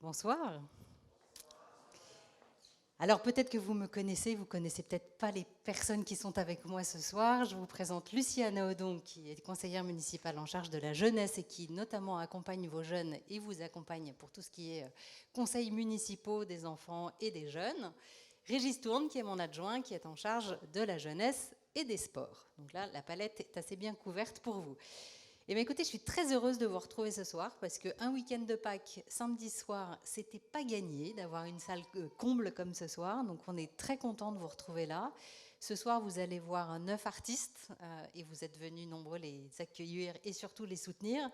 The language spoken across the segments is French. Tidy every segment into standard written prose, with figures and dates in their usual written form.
Bonsoir. Alors peut-être que vous connaissez peut-être pas les personnes qui sont avec moi ce soir. Je vous présente Lucia Naodon, qui est conseillère municipale en charge de la jeunesse et qui notamment accompagne vos jeunes et vous accompagne pour tout ce qui est conseils municipaux des enfants et des jeunes. Régis Tourne, qui est mon adjoint, qui est en charge de la jeunesse et des sports. Donc là, la palette est assez bien couverte pour vous. Eh bien, écoutez, je suis très heureuse de vous retrouver ce soir parce qu'un week-end de Pâques, samedi soir, c'était pas gagné d'avoir une salle comble comme ce soir. Donc, on est très content de vous retrouver là. Ce soir, vous allez voir 9 artistes et vous êtes venus nombreux les accueillir et surtout les soutenir.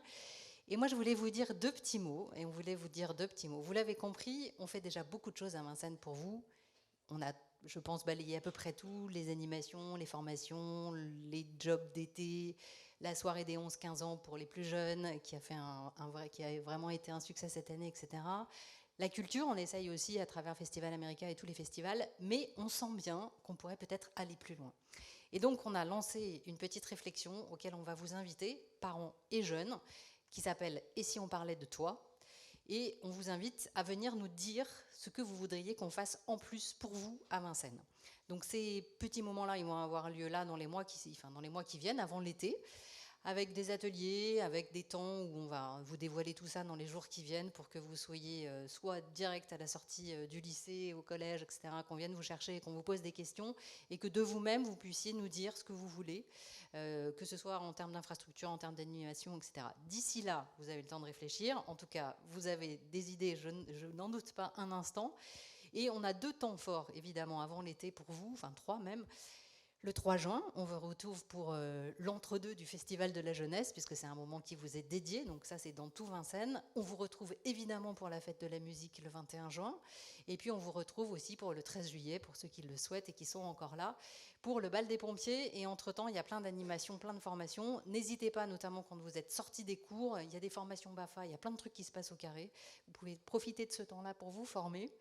Et moi, je voulais vous dire deux petits mots. Vous l'avez compris, on fait déjà beaucoup de choses à Vincennes pour vous. On a, je pense, balayé à peu près tout, les animations, les formations, les jobs d'été, la soirée des 11-15 ans pour les plus jeunes, qui a vraiment été un succès cette année, etc. La culture, on essaye aussi à travers Festival America et tous les festivals, mais on sent bien qu'on pourrait peut-être aller plus loin. Et donc, on a lancé une petite réflexion auquel on va vous inviter, parents et jeunes, qui s'appelle « Et si on parlait de toi ?» Et on vous invite à venir nous dire ce que vous voudriez qu'on fasse en plus pour vous à Vincennes. Donc ces petits moments-là, ils vont avoir lieu là dans les mois qui viennent, avant l'été, avec des ateliers, avec des temps où on va vous dévoiler tout ça dans les jours qui viennent pour que vous soyez soit direct à la sortie du lycée, au collège, etc., qu'on vienne vous chercher et qu'on vous pose des questions et que de vous-même, vous puissiez nous dire ce que vous voulez, que ce soit en termes d'infrastructure, en termes d'animation, etc. D'ici là, vous avez le temps de réfléchir. En tout cas, vous avez des idées, je n'en doute pas un instant. Et on a 2 temps forts, évidemment, avant l'été pour vous, enfin 3 même. Le 3 juin, on vous retrouve pour l'entre-deux du Festival de la Jeunesse, puisque c'est un moment qui vous est dédié, donc ça c'est dans tout Vincennes. On vous retrouve évidemment pour la fête de la musique le 21 juin, et puis on vous retrouve aussi pour le 13 juillet, pour ceux qui le souhaitent et qui sont encore là, pour le bal des pompiers, et entre-temps il y a plein d'animations, plein de formations. N'hésitez pas, notamment quand vous êtes sortis des cours, il y a des formations BAFA, il y a plein de trucs qui se passent au carré. Vous pouvez profiter de ce temps-là pour vous former.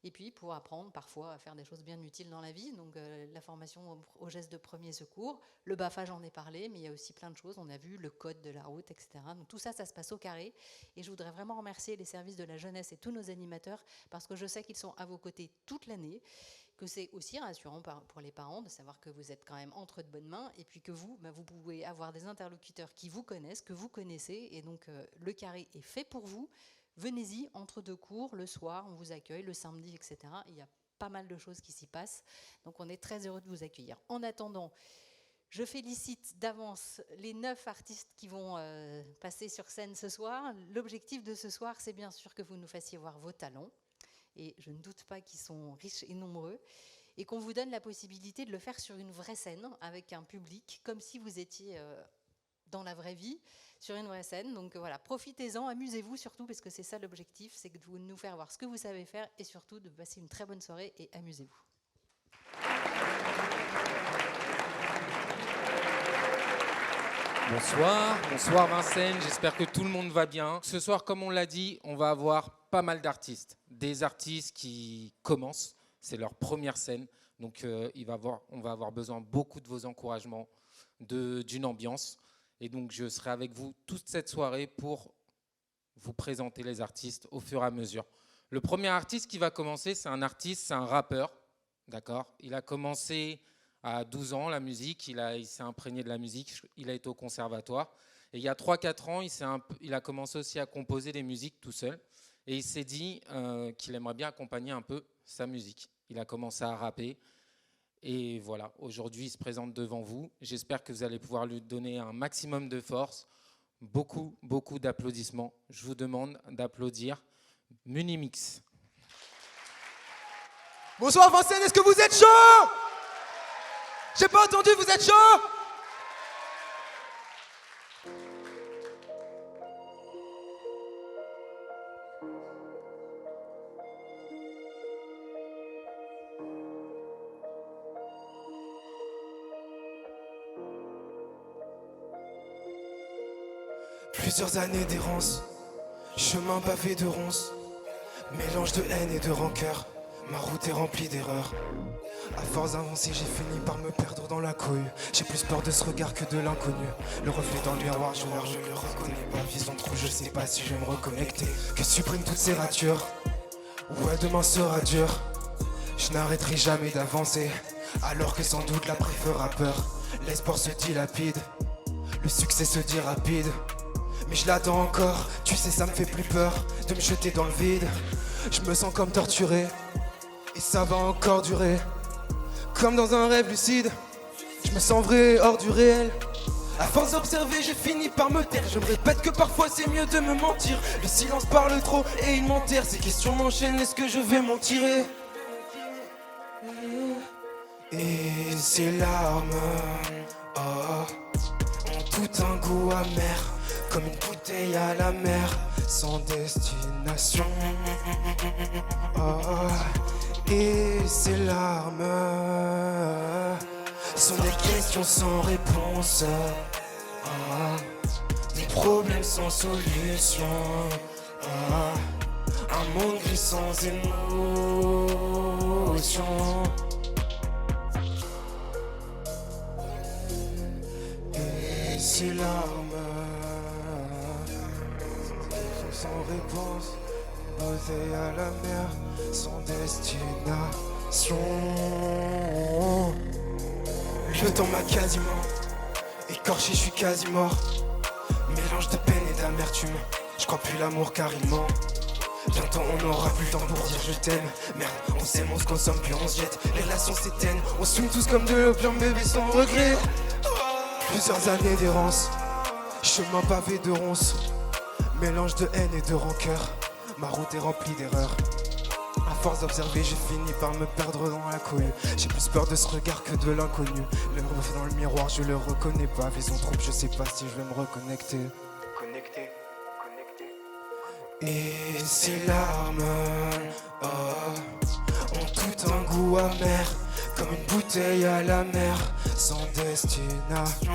Et puis pour apprendre parfois à faire des choses bien utiles dans la vie, donc la formation au geste de premier secours, le BAFA j'en ai parlé, mais il y a aussi plein de choses, on a vu le code de la route, etc. Donc tout ça, ça se passe au carré, et je voudrais vraiment remercier les services de la jeunesse et tous nos animateurs, parce que je sais qu'ils sont à vos côtés toute l'année, que c'est aussi rassurant pour les parents de savoir que vous êtes quand même entre de bonnes mains, et puis que vous pouvez avoir des interlocuteurs qui vous connaissent, que vous connaissez, et donc le carré est fait pour vous. Venez-y entre 2 cours, le soir, on vous accueille, le samedi, etc. Il y a pas mal de choses qui s'y passent, donc on est très heureux de vous accueillir. En attendant, je félicite d'avance les 9 artistes qui vont passer sur scène ce soir. L'objectif de ce soir, c'est bien sûr que vous nous fassiez voir vos talents, et je ne doute pas qu'ils sont riches et nombreux, et qu'on vous donne la possibilité de le faire sur une vraie scène, avec un public, comme si vous étiez dans la vraie vie, sur une vraie scène. Donc voilà, profitez-en, amusez-vous surtout, parce que c'est ça l'objectif, c'est de nous faire voir ce que vous savez faire et surtout de passer une très bonne soirée, et amusez-vous. Bonsoir Vincennes, j'espère que tout le monde va bien. Ce soir, comme on l'a dit, on va avoir pas mal d'artistes. Des artistes qui commencent, c'est leur première scène, donc on va avoir besoin beaucoup de vos encouragements, d'une ambiance. Et donc, je serai avec vous toute cette soirée pour vous présenter les artistes au fur et à mesure. Le premier artiste qui va commencer, c'est un rappeur, d'accord ? Il a commencé à 12 ans la musique, il s'est imprégné de la musique, il a été au conservatoire. Et il y a 3-4 ans, il a commencé aussi à composer des musiques tout seul. Et il s'est dit qu'il aimerait bien accompagner un peu sa musique. Il a commencé à rapper. Et voilà, aujourd'hui, il se présente devant vous. J'espère que vous allez pouvoir lui donner un maximum de force. Beaucoup, beaucoup d'applaudissements. Je vous demande d'applaudir Munimix. Bonsoir Vincennes, est-ce que vous êtes chaud? J'ai pas entendu, vous êtes chaud? Plusieurs années d'errance, chemin pavé de ronces, mélange de haine et de rancœur, ma route est remplie d'erreurs. À force d'avancer, j'ai fini par me perdre dans la cohue. J'ai plus peur de ce regard que de l'inconnu. Le reflet dans le miroir, je le reconnais pas. Vision trop, je sais pas si je vais me reconnecter. Que supprime toutes ces ratures. Ouais, demain sera dur. Je n'arrêterai jamais d'avancer. Alors que sans doute l'après fera peur. L'espoir se dilapide. Le succès se dit rapide. Mais je l'attends encore. Tu sais, ça me fait plus peur de me jeter dans le vide. Je me sens comme torturé. Et ça va encore durer. Comme dans un rêve lucide. Je me sens vrai hors du réel. À force d'observer, j'ai fini par me taire. Je me répète que parfois c'est mieux de me mentir. Le silence parle trop et il m'enterre. Ces questions m'enchaînent, est-ce que je vais m'en tirer? Et ces larmes ont tout un goût amer, comme une bouteille à la mer, sans destination. Et ces larmes sont des questions sans réponse, des problèmes sans solution, un monde gris sans émotion. Et ces larmes sans réponse, une bouteille à la mer, sans destination. Le temps m'a quasiment écorché, je suis quasi mort. Mélange de peine et d'amertume, je crois plus l'amour car il ment. Bientôt on n'aura plus le temps pour dire je t'aime. Merde, on s'aime, on se consomme puis on se jette. Les relations s'éteignent, on se fume tous comme de l'opium bébé sans regret. Plusieurs années d'errance, chemin pavé de ronces, mélange de haine et de rancœur. Ma route est remplie d'erreurs. À force d'observer, j'ai fini par me perdre dans la cohue. J'ai plus peur de ce regard que de l'inconnu. Le reflet dans le miroir, je le reconnais pas. Vision trouble, je sais pas si je vais me reconnecter. Et ces larmes ont tout un goût amer, comme une bouteille à la mer, sans destination.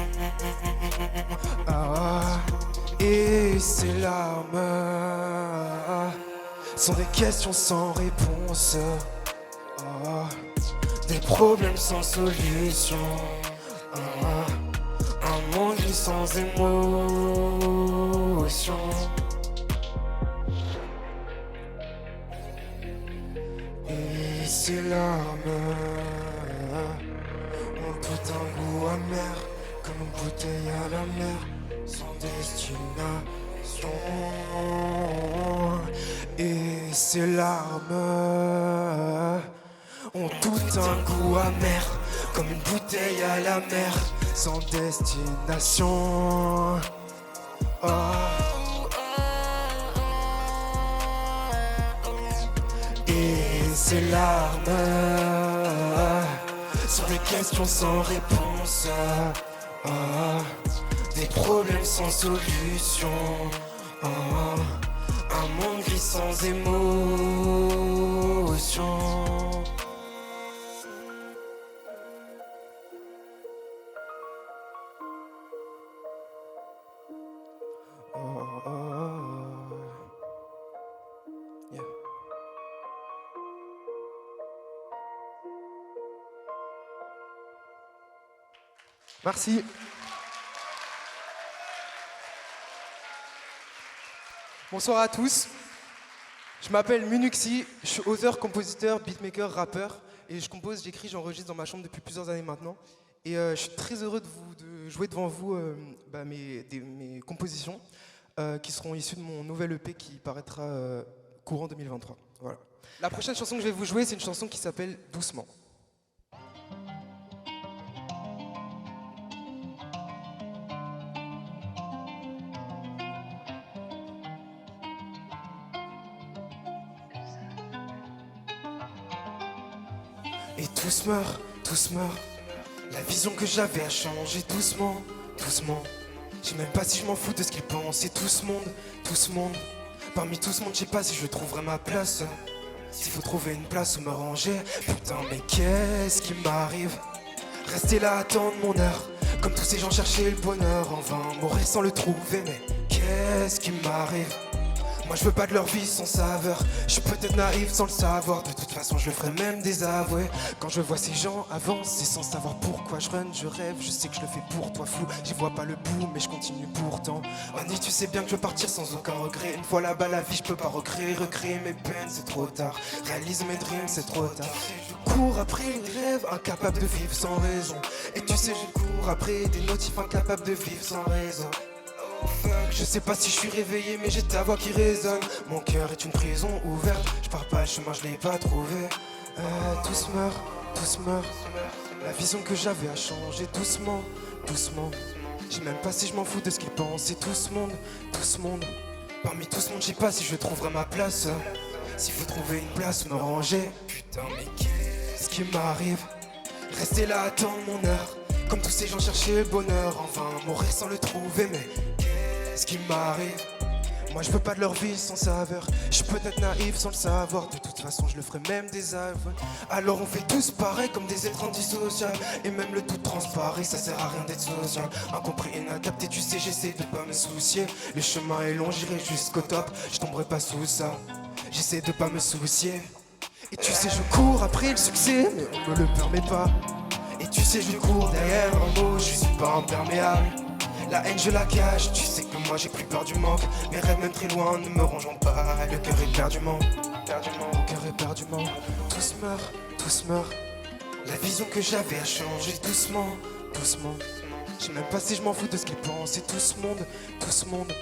Et ces larmes sont des questions sans réponse, des problèmes sans solution, un monde gris sans émotion. Et ces larmes ont tout un goût amer, comme une bouteille à la mer, sans destination. Et ces larmes ont tout un goût amer, comme une bouteille à la mer, sans destination. Et ces larmes sont des questions sans réponse, des problèmes sans solution, un monde gris sans émotion. Yeah. Merci. Bonsoir à tous. Je m'appelle Munuxi, je suis auteur, compositeur, beatmaker, rappeur et je compose, j'écris, j'enregistre dans ma chambre depuis plusieurs années maintenant. Et je suis très heureux de jouer devant vous mes compositions qui seront issues de mon nouvel EP qui paraîtra courant 2023. Voilà. La prochaine chanson que je vais vous jouer, c'est une chanson qui s'appelle Doucement. Et tous meurent, tous meurent. La vision que j'avais a changé doucement, doucement. Je sais même pas si je m'en fous de ce qu'ils pensent. Et tout ce monde. Parmi tout ce monde, je sais pas si je trouverai ma place. S'il faut trouver une place où me ranger. Putain, mais qu'est-ce qui m'arrive? Rester là, attendre mon heure. Comme tous ces gens chercher le bonheur en vain. Mourir sans le trouver, mais qu'est-ce qui m'arrive? Moi je veux pas de leur vie sans saveur. Je suis peut-être naïf sans le savoir. De toute façon je le ferai même désavouer. Quand je vois ces gens avancer sans savoir pourquoi je run, je rêve, je sais que je le fais pour toi flou. J'y vois pas le bout mais je continue pourtant. Annie tu sais bien que je veux partir sans aucun regret. Une fois là-bas la vie je peux pas recréer mes peines, c'est trop tard. Réalise mes dreams, c'est trop tard. Je cours après les rêves, incapable de vivre sans raison. Et tu sais je cours après des notifs incapables de vivre sans raison. Je sais pas si je suis réveillé mais j'ai ta voix qui résonne. Mon cœur est une prison ouverte. Je pars pas le chemin, je l'ai pas trouvé. Tous meurent. La vision que j'avais a changé doucement. J'ai même pas si je m'en fous de ce qu'ils pensent. Et tout ce monde. Parmi tout ce monde, je sais pas si je trouverai ma place. S'il faut trouver une place, me ranger. Putain mais qu'est-ce qui m'arrive? Rester là, attendre mon heure. Comme tous ces gens cherchaient le bonheur. En vain, mourir sans le trouver. Mais qu'est-ce qui m'arrive? Moi je veux pas de leur vie sans saveur. Je suis peut-être naïf sans le savoir. De toute façon je le ferai même désavouer. Alors on fait tous pareil comme des êtres antisociaux. Et même le tout transparaît, ça sert à rien d'être social. Incompris, inadapté, tu sais j'essaie de pas me soucier. Le chemin est long, j'irai jusqu'au top. Je tomberai pas sous ça. J'essaie de pas me soucier. Et tu sais je cours après le succès, mais on me le permet pas. Et tu sais je cours derrière un mot, je suis pas imperméable. La haine je la cache, tu sais que moi j'ai plus peur du manque. Mes rêves même très loin ne me rangeront pas. Le cœur est perdument, le cœur est perdument. Tous meurent. La vision que j'avais a changé doucement. Je sais même pas si je m'en fous de ce qu'ils pensent. Et tout ce monde.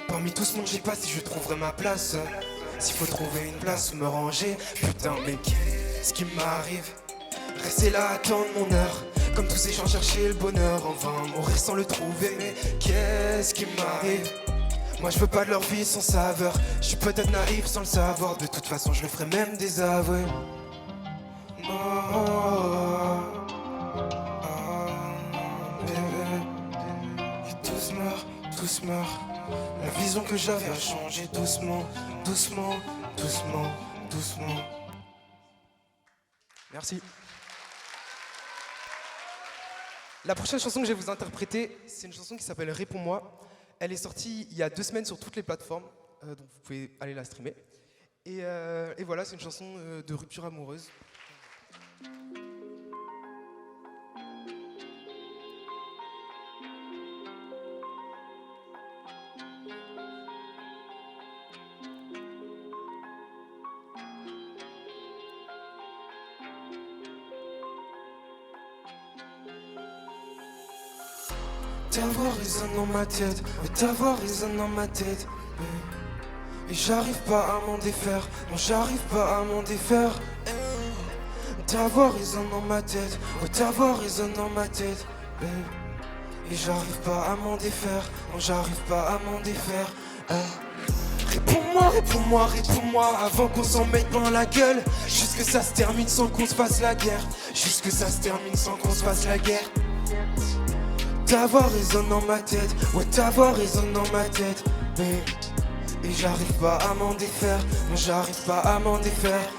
Parmi tout ce monde, je sais pas si je trouverai ma place. S'il faut trouver une place ou me ranger. Putain mais qu'est-ce qui m'arrive? Rester là, attendre mon heure. Comme tous ces gens cherchaient le bonheur en vain, mourir sans le trouver. Mais qu'est-ce qui m'arrive? Moi je veux pas de leur vie sans saveur. Je suis peut-être naïf sans le savoir. De toute façon je le ferai même désavouer. Et tous meurent. La vision que j'avais a changé doucement. Merci. La prochaine chanson que je vais vous interpréter, c'est une chanson qui s'appelle Réponds-moi. Elle est sortie il y a 2 semaines sur toutes les plateformes, donc vous pouvez aller la streamer. Et voilà, c'est une chanson de rupture amoureuse. Ta voix résonne dans ma tête, ouais, ta voix résonne dans ma tête. Et j'arrive pas à m'en défaire, non j'arrive pas à m'en défaire. Ta voix résonne dans ma tête, ouais, ta voix résonne dans ma tête. Et j'arrive pas à m'en défaire, non j'arrive pas à m'en défaire. Réponds-moi avant qu'on s'en mette dans la gueule. Juste que ça se termine sans qu'on se fasse la guerre. Juste que ça se termine sans qu'on se fasse la guerre. Ta voix résonne dans ma tête, ouais ta voix résonne dans ma tête. Et j'arrive pas à m'en défaire, non j'arrive pas à m'en défaire.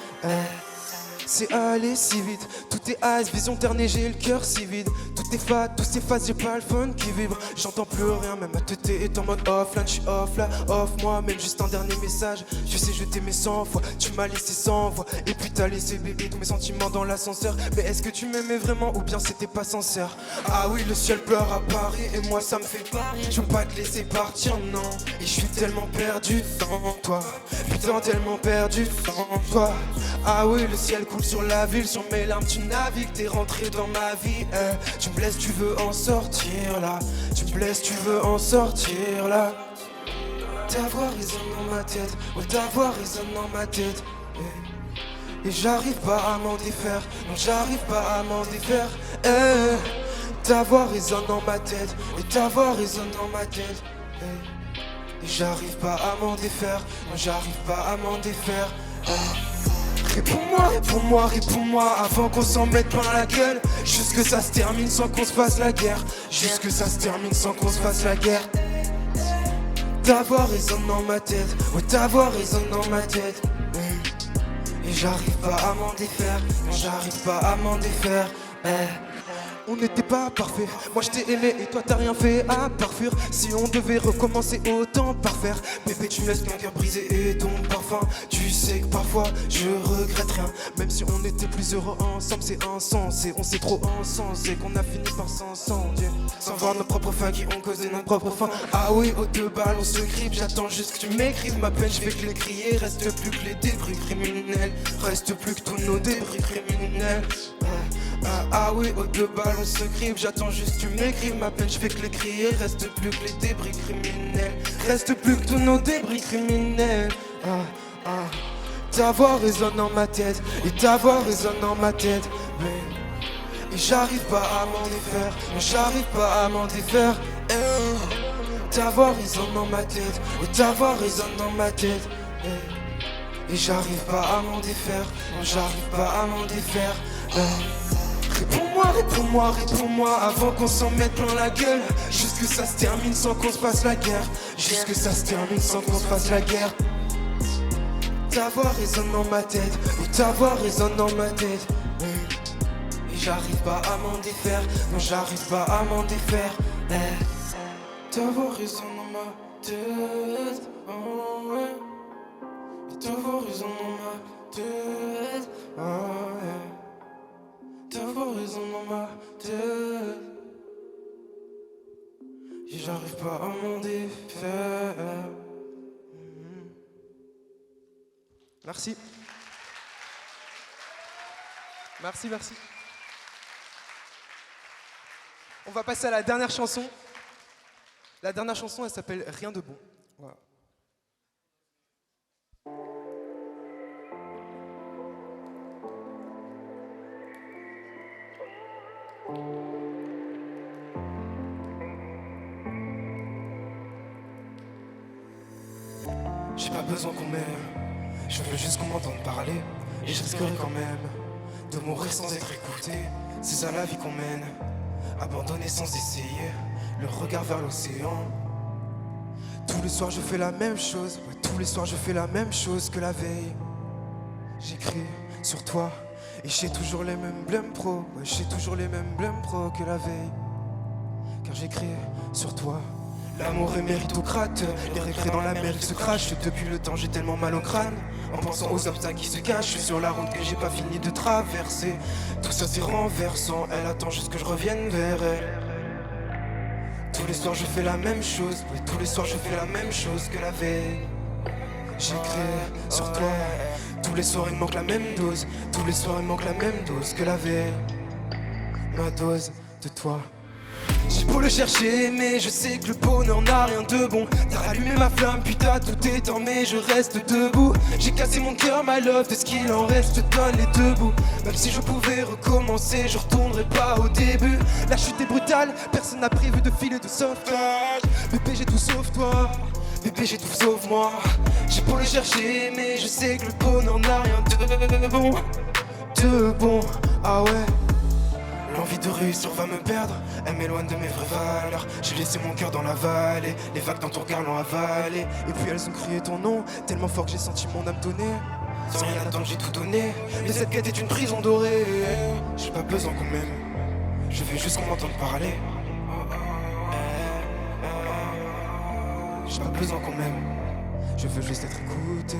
C'est allé si vite, tout est ice, vision ternée, j'ai le cœur si vide. Tout est fat, tout s'efface, j'ai pas le phone qui vibre. J'entends plus rien, même ma tête est en mode offline. J'suis off là, off moi, même juste un dernier message. Je sais je t'aimais 100 fois, tu m'as laissé 100 fois. Et puis t'as laissé bébé tous mes sentiments dans l'ascenseur. Mais est-ce que tu m'aimais vraiment ou bien c'était pas sincère? Ah oui, le ciel pleure à Paris et moi ça me fait pas rire. Je veux pas te laisser partir, non. Et je suis tellement perdu dans toi. Putain, tellement perdu dans toi. Ah oui, le ciel coule sur la ville, sur mes larmes tu navigues. T'es rentré dans ma vie, tu me blesses, tu veux en sortir là. Tu me blesses, tu veux en sortir là. Ta voix résonne dans ma tête, ouais ta voix résonne dans ma tête. Et j'arrive pas à m'en défaire, non j'arrive pas à m'en défaire. Ta voix résonne dans ma tête, et ta voix résonne dans ma tête. Et j'arrive pas à m'en défaire, non j'arrive pas à m'en défaire. Réponds-moi avant qu'on s'en mette plein la gueule. Juste que ça se termine sans qu'on se fasse la guerre. Juste que ça se termine sans qu'on se fasse la guerre. Ta voix résonne dans ma tête, ouais ta voix résonne dans ma tête. Et j'arrive pas à m'en défaire, non j'arrive pas à m'en défaire. On n'était pas parfait, moi je t'ai aimé et toi t'as rien fait à part fuir. Si on devait recommencer autant par faire. Bébé tu laisses mon cœur brisé et ton parfum. Tu sais que parfois je regrette rien. Même si on était plus heureux ensemble c'est insensé. On s'est trop encensé qu'on a fini par s'incendier. Sans voir nos propres fins qui ont causé notre propre fin. Ah oui aux 2 balles on se grippe. J'attends juste que tu m'écrives ma peine. Je vais que les crier. Reste plus que les débris criminels. Reste plus que tous nos débris criminels. Ah oui, aux 2 balles on se grippe. J'attends juste que tu m'écrives ma peine, je fais que les crier. Reste plus que les débris criminels. Reste plus que tous nos débris criminels. Ta voix résonne dans ma tête. Et ta voix résonne dans ma tête. Mais j'arrive pas à m'en défaire. Non, j'arrive pas à m'en défaire. Ta voix résonne dans ma tête. Et ta voix résonne dans ma tête. Et j'arrive pas à m'en défaire. Non, j'arrive pas à m'en défaire. Réponds-moi, réponds-moi, réponds-moi avant qu'on s'en mette plein la gueule. Juste que ça se termine sans qu'on se fasse la guerre. Juste que ça se termine sans qu'on se fasse la guerre. Ta voix résonne dans ma tête. Et ta voix résonne dans ma tête. Et j'arrive pas à m'en défaire. Non, j'arrive pas à m'en défaire. Ta voix résonne dans ma tête. Oh, ouais. Et ta voix résonne dans ma tête. Oh, ouais. Ta voix résonne dans ma tête. Et j'arrive pas à m'en défaire. Merci. Merci, merci. On va passer à la dernière chanson. La dernière chanson, elle s'appelle Rien de bon. Voilà. J'ai pas besoin qu'on m'aime, je veux juste qu'on m'entende parler. Et je risquerai quand même de mourir sans être écouté. C'est ça la vie qu'on mène, abandonner sans essayer, le regard vers l'océan. Tous les soirs je fais la même chose, ouais, tous les soirs je fais la même chose que la veille. J'écris sur toi et j'ai toujours les mêmes blêmes pro, ouais, j'ai toujours les mêmes blêmes pro que la veille. Car j'écris sur toi. L'amour est méritocrate, les regrets dans la mer ils se crachent. Depuis le temps j'ai tellement mal au crâne, en pensant aux obstacles qui se cachent. Je suis sur la route que j'ai pas fini de traverser. Tout ça c'est renversant, elle attend juste que je revienne vers elle. Tous les soirs je fais la même chose, oui, tous les soirs je fais la même chose que la veille. J'écris sur toi, tous les soirs il me manque la même dose. Tous les soirs il me manque la même dose que la veille. Ma dose de toi. J'ai beau le chercher, mais je sais que le bonheur n'a rien de bon. T'as rallumé ma flamme, puis t'as tout éteint, mais je reste debout. J'ai cassé mon cœur, my love, de ce qu'il en reste, donne les 2 bouts. Même si je pouvais recommencer, je retournerai pas au début. La chute est brutale, personne n'a prévu de filer de sauvetage. Bébé, j'ai tout sauf toi, bébé, j'ai tout sauf moi. J'ai beau le chercher, mais je sais que le bonheur n'a rien de bon. De bon, ah ouais. L'envie de réussir va me perdre, elle m'éloigne de mes vraies valeurs. J'ai laissé mon cœur dans la vallée, les vagues dans ton regard l'ont avalé. Et puis elles ont crié ton nom, tellement fort que j'ai senti mon âme donner. Sans rien attendre j'ai tout donné, mais cette quête est une prison dorée. J'ai pas besoin qu'on m'aime, je veux juste qu'on m'entende parler. J'ai pas besoin qu'on m'aime, je veux juste être écouté.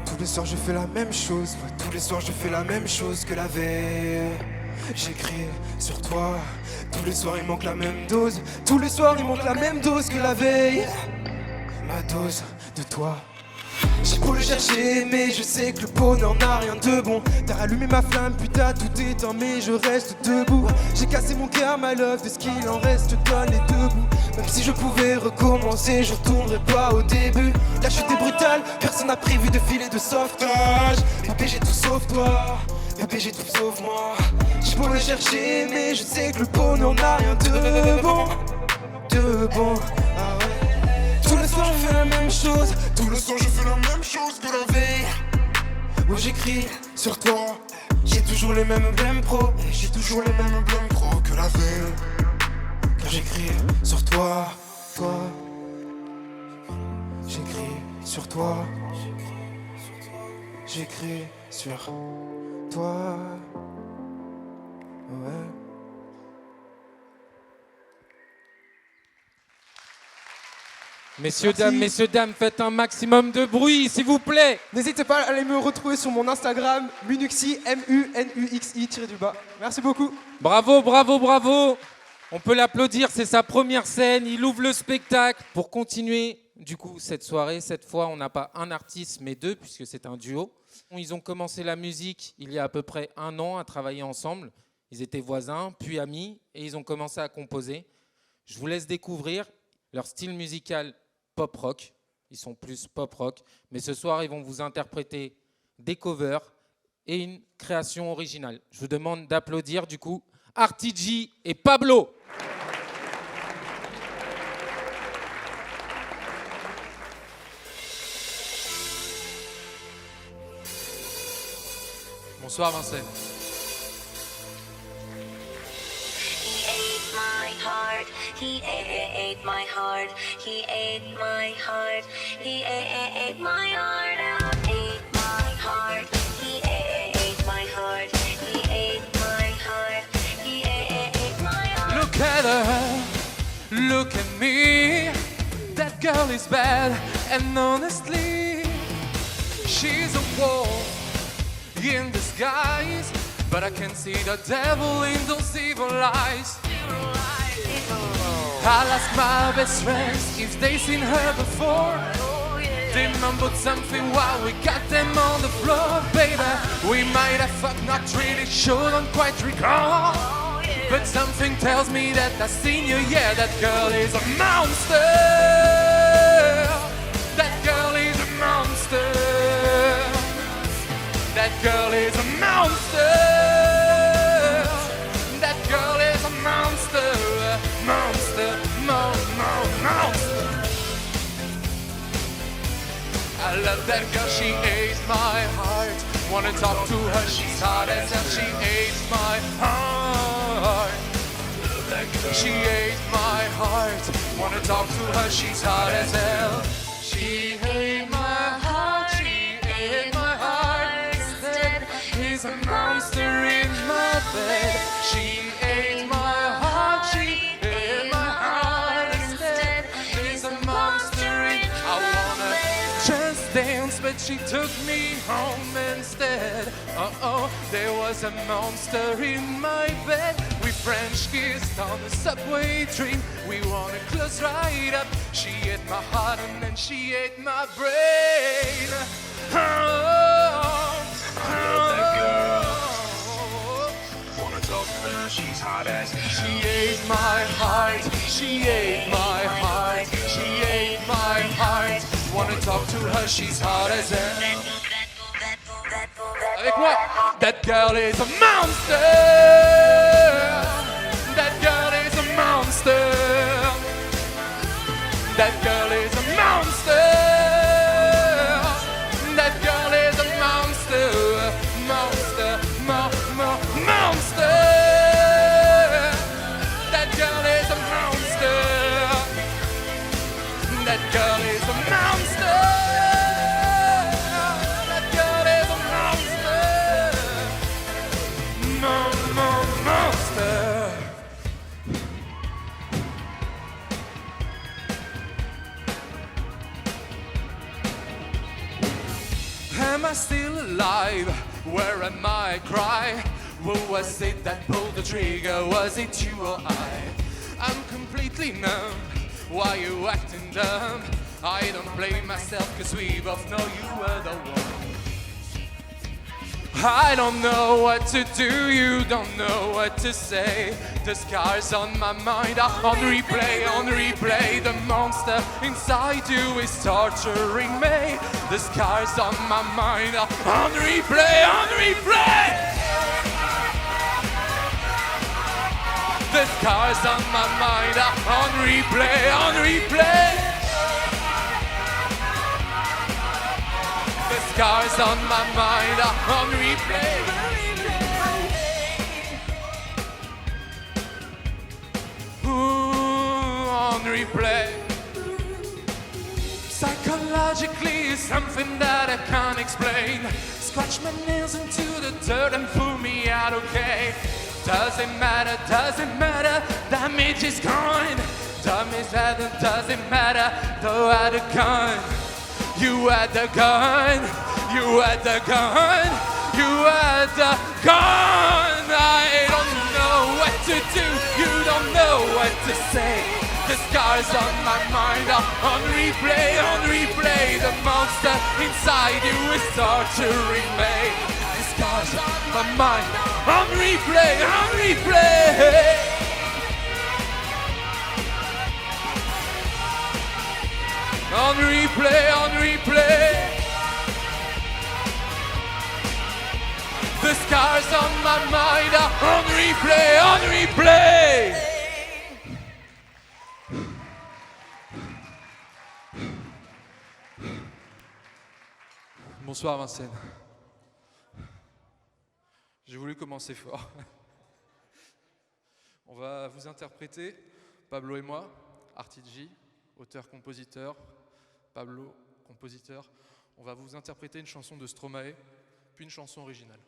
Tous les soirs je fais la même chose, ouais, tous les soirs je fais la même chose que la veille. J'écris sur toi, tous les soirs il manque la même dose. Tous les soirs il manque la même dose que la veille. Ma dose de toi. J'ai beau le chercher, mais je sais que le bonheur n'a rien de bon. T'as rallumé ma flamme, puis t'as tout éteint, mais je reste debout. J'ai cassé mon cœur, my love, de ce qu'il en reste, donne les 2 bouts. Même si je pouvais recommencer, je retournerai pas au début. La chute est brutale, personne n'a prévu de filer de sauvetage. Bébé, j'ai tout sauf toi, bébé, j'ai tout sauf moi. J'ai beau le chercher, mais je sais que le bonheur n'a rien de bon. De bon, ah ouais. Tous les soirs je fais la même chose, tous les soirs je fais la même chose que la veille. Où j'écris sur toi, j'ai toujours les mêmes blêmes pro. J'ai toujours les mêmes blêmes pro que la veille. Car j'écris sur toi, toi. J'écris sur toi. J'écris sur toi. Ouais. Messieurs, Merci. dames, faites un maximum de bruit, s'il vous plaît. N'hésitez pas à aller me retrouver sur mon Instagram, Munuxi, MUNUXI-du-bas. Merci beaucoup. Bravo, bravo, bravo. On peut l'applaudir, c'est sa première scène, il ouvre le spectacle. Pour continuer, du coup, cette soirée, cette fois, on n'a pas un artiste, mais deux, puisque c'est un duo. Ils ont commencé la musique il y a à peu près 1 an à travailler ensemble. Ils étaient voisins, puis amis, et ils ont commencé à composer. Je vous laisse découvrir leur style musical pop-rock. Ils sont plus pop-rock, mais ce soir, ils vont vous interpréter des covers et une création originale. Je vous demande d'applaudir, du coup, RTG et Pablo. Bonsoir Vincennes. He ate my heart, he ate my heart, he ate my heart out, ate my heart, he ate my heart, he ate my heart, he ate my heart. Look at her, look at me. That girl is bad, and honestly, she's a wolf in disguise. But I can see the devil in those evil eyes. I'll ask my best friends if they've seen her before. They mumbled something while we got them on the floor. Baby, we might have fucked, not really sure, don't quite recall. But something tells me that I've seen you, yeah, that girl is a monster. That girl is a monster. That girl is a monster. That girl is a monster. Monster, monster. I love that girl, she ate my heart. Wanna talk to her, she's hot as hell. She ate my heart. She ate my heart. Wanna talk to her, she's hot as hell. She ate my heart. She ate my heart. Instead, he's a monster in my bed. She ate my heart. She ate my heart. Instead, he's a monster in I wanna just dance, but she took me home instead. Uh-oh, there was a monster in my bed. We French kissed on the subway train. We wanna close right up. She ate my heart and then she ate my brain. Oh, Wanna talk to her, she's hot as she ate my heart. She ate my heart. She ate my heart. Wanna talk to her, she's hot as hell. Avec moi, that girl is a monster. That girl is a monster. That girl is a monster. That girl is a monster. Monster, monster. That girl is a monster. That girl is a monster. That girl is a monster. Monster. Am I still alive? Where am I? Cry. Who was it that pulled the trigger? Was it you or I? I'm completely numb. Why you acting dumb? I don't blame myself, cause we both know you were the one. I don't know what to do, you don't know what to say. The scars on my mind are on replay. The monster inside you is torturing me. The scars on my mind are on replay. The scars on my mind are on replay. The scars on my mind are on replay. Ooh, on replay. Psychologically, it's something that I can't explain. Scratch my nails into the dirt and pull me out, okay? Doesn't matter, damage is gone. Damage doesn't matter, though I had a gun. You had the gun, you had the gun, you had the gun. I don't know what to do, you don't know what to say. The scars on my mind are on replay, on replay. The monster inside you is torturing me. The scars on my mind, on replay, on replay. On replay, on replay. The scars on my mind are on replay, on replay. Bonsoir Vincennes. J'ai voulu commencer fort. On va vous interpréter, Pablo et moi, Artidji, auteur-compositeur, Pablo, compositeur. On va vous interpréter une chanson de Stromae, puis une chanson originale.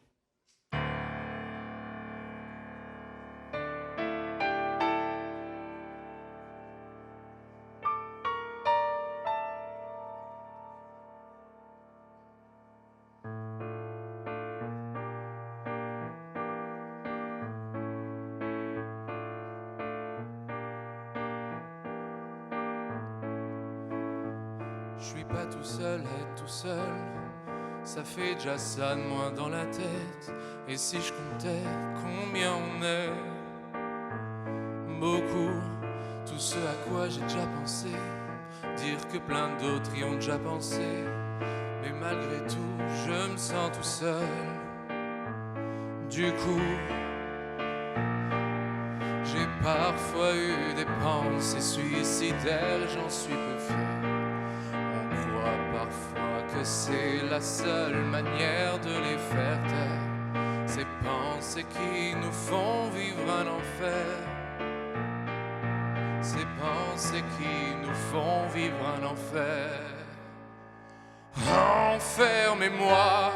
Je suis pas tout seul, être tout seul, ça fait déjà ça de moins dans la tête. Et si je comptais combien on est, beaucoup, tout ce à quoi j'ai déjà pensé, dire que plein d'autres y ont déjà pensé. Mais malgré tout, je me sens tout seul. Du coup, j'ai parfois eu des pensées suicidaires et j'en suis peu fier. Parfois que c'est la seule manière de les faire taire, ces pensées qui nous font vivre un enfer, ces pensées qui nous font vivre un enfer. Enfermez-moi,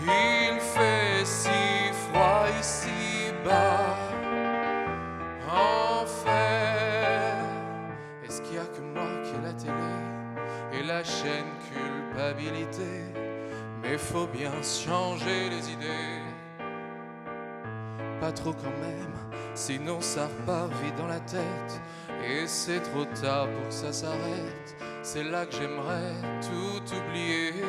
il fait si froid ici-bas. Enfer, est-ce qu'il y a que moi qui ai la télé et la chaîne culpabilité? Mais faut bien changer les idées. Pas trop quand même, sinon ça repart vite dans la tête. Et c'est trop tard pour que ça s'arrête. C'est là que j'aimerais tout oublier.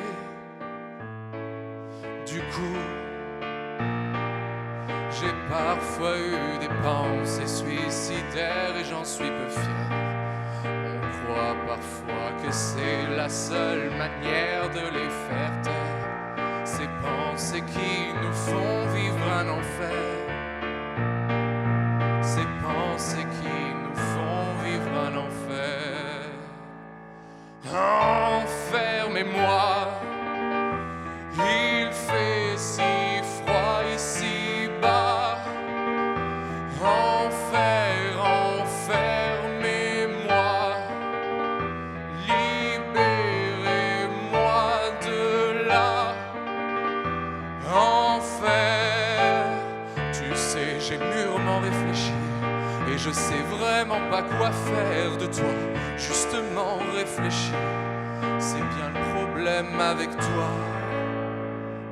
Du coup, j'ai parfois eu des pensées suicidaires et j'en suis peu fier. On croit parfois que c'est la seule manière de les faire taire, ces pensées qui nous font vivre un enfer, ces pensées qui nous font vivre un enfer. Enfermez-moi, il fait si froid ici-bas. Enfer, enfermez-moi, libérez-moi de là. Enfer, tu sais, j'ai mûrement réfléchi et je sais vraiment pas quoi faire de toi. Justement réfléchis, c'est bien le problème avec toi.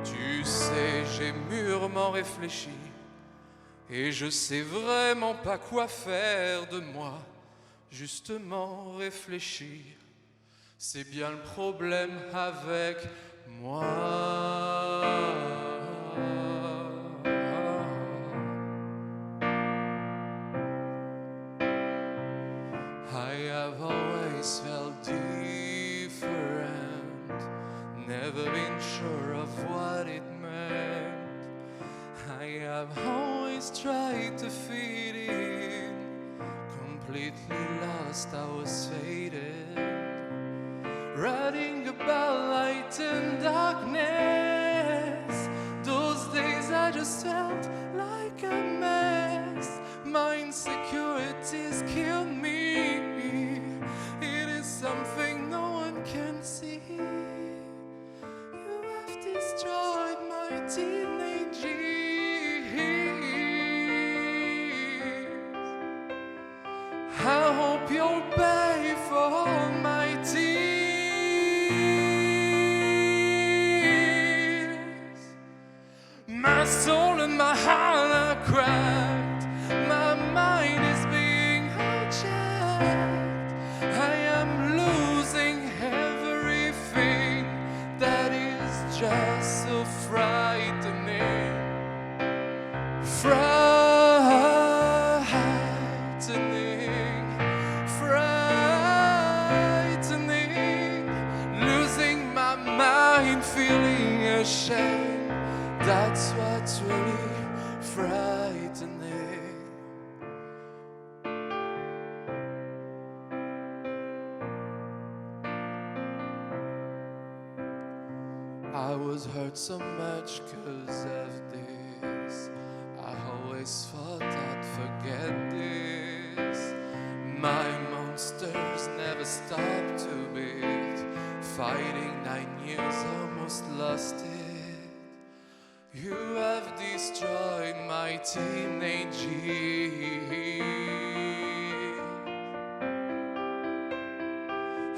Tu sais, j'ai mûrement réfléchi et je sais vraiment pas quoi faire de moi. Justement réfléchir, c'est bien le problème avec moi. I have always felt different, never been sure of what it meant. I have always tried to fit in, completely lost, I was faded, writing about light and darkness. Those days I just felt like a mess. My insecurities killed me. It is something no one can see. You have destroyed my teenage years. you'll pay for all my tears. My soul and my heart are cracked. My mind is being hijacked. I am losing everything. That is just so frightening. Frightening, frightening, losing my mind, feeling ashamed. That's what's really frightening. I was hurt so much 'cause of this. I always thought I'd forget this. My monsters never stopped to beat. Fighting 9 years, almost lost it. You have destroyed my teenage years.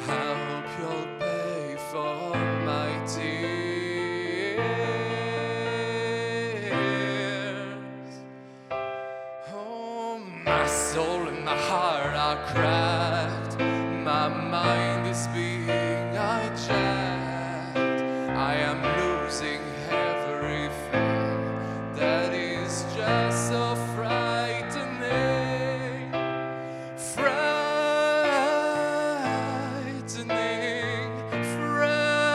I hope you'll pay for my tears. Oh, my soul and my heart are cracked. My mind is being hijacked. I am losing everything. That is just so frightening. Frightening, frightening,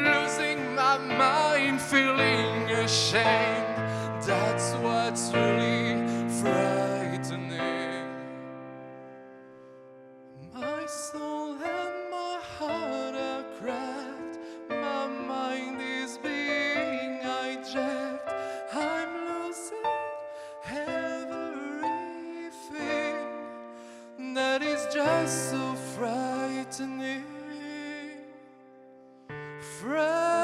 losing my mind, feeling ashamed. That's what's really frightening. My soul and my heart are cracked. My mind is being hijacked. I'm losing everything. That is just so frightening. Frightening.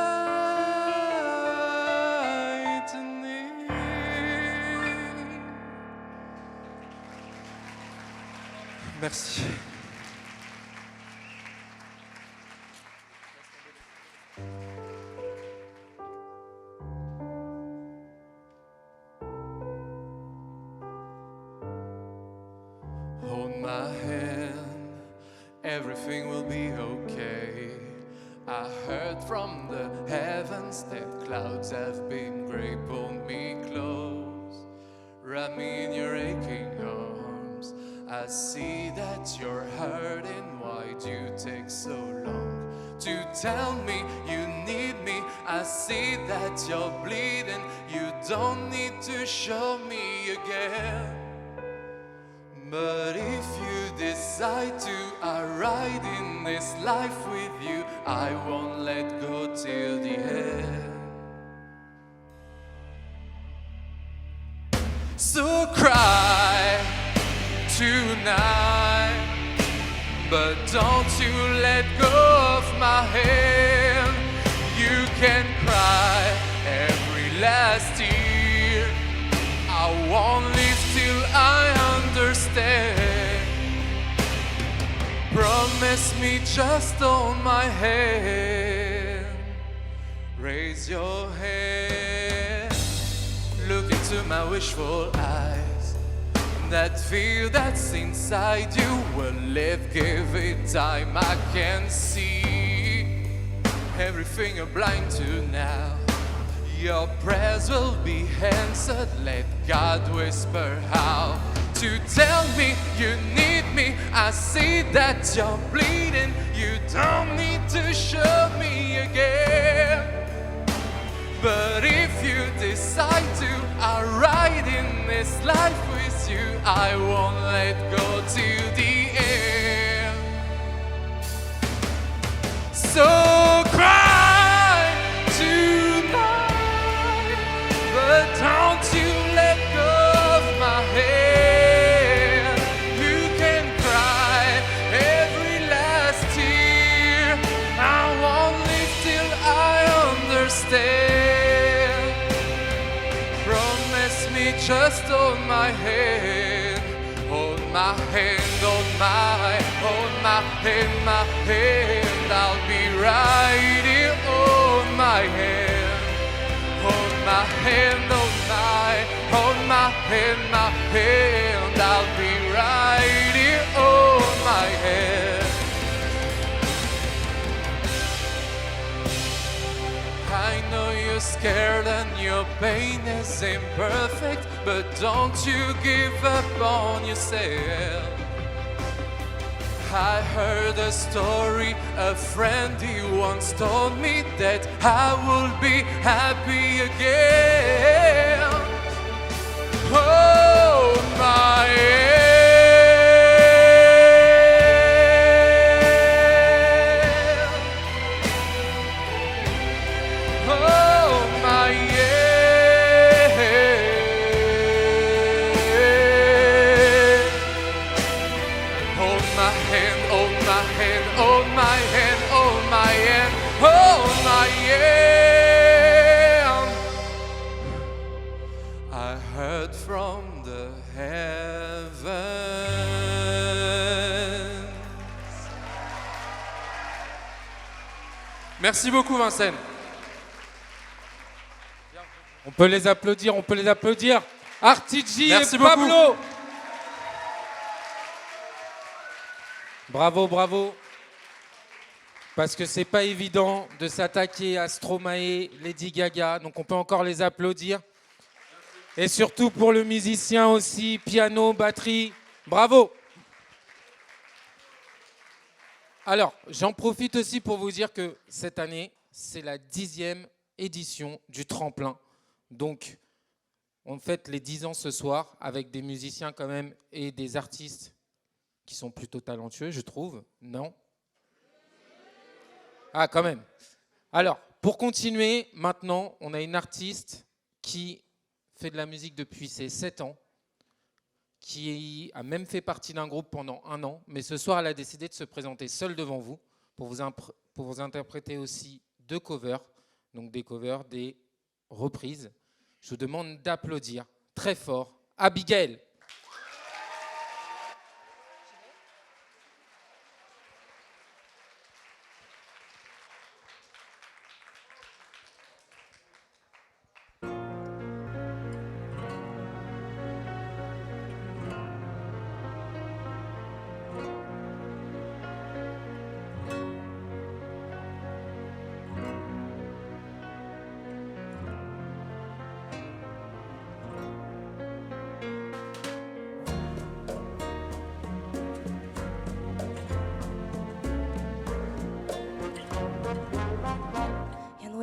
Merci. Hold my hand, everything will be okay. I heard from the heavens that clouds have been gray. Pull me close, wrap me in your aching arms. I see that you're hurting. Why do you take so long to tell me you need me? I see that you're bleeding. You don't need to show me again. But if you decide to, I ride in this life with you. I won't let go till the end. So cry tonight, but don't you let go of my hand. You can cry every last tear. I won't leave till I understand. Promise me, just hold my hand. Raise your hand, look into my wishful eyes. That fear that's inside you will live, give it time. I can see everything you're blind to now. Your prayers will be answered. Let God whisper how to tell me you need me. I see that you're bleeding. You don't need to show me again. But if you decide to, I'll ride in this life with you. I won't let go till the end. So cry tonight, but don't you let go of my hand. You can cry every last tear. I won't leave till I understand. Promise me, just hold my hand. my hand, hold my hand, I'll be right here. Hold my hand, hold my hand, hold my hand, I'll be right here. Hold my hand. I know you're scared and your pain is imperfect, but don't you give up on yourself. I heard a story, a friend he once told me that I will be happy again. Oh my hand. Oh my hand. Hold my hand, hold my hand, hold my hand, hold my hand, hold my hand. I heard from the heavens. Merci beaucoup, Vincennes. On peut les applaudir, on peut les applaudir. Artigi Merci et beaucoup. Pablo. Bravo, bravo. Parce que c'est pas évident de s'attaquer à Stromae, Lady Gaga, donc on peut encore les applaudir. Et surtout pour le musicien aussi, piano, batterie, bravo. Alors, j'en profite aussi pour vous dire que cette année, c'est la 10e édition du tremplin. Donc, on fête les 10 ans ce soir avec des musiciens quand même et des artistes qui sont plutôt talentueux, je trouve. Non ? Ah, quand même. Alors, pour continuer, maintenant, on a une artiste qui fait de la musique depuis ses 7 ans, qui a même fait partie d'un groupe pendant 1 an, mais ce soir, elle a décidé de se présenter seule devant vous pour vous interpréter aussi 2 covers, donc des covers, des reprises. Je vous demande d'applaudir très fort Abigail.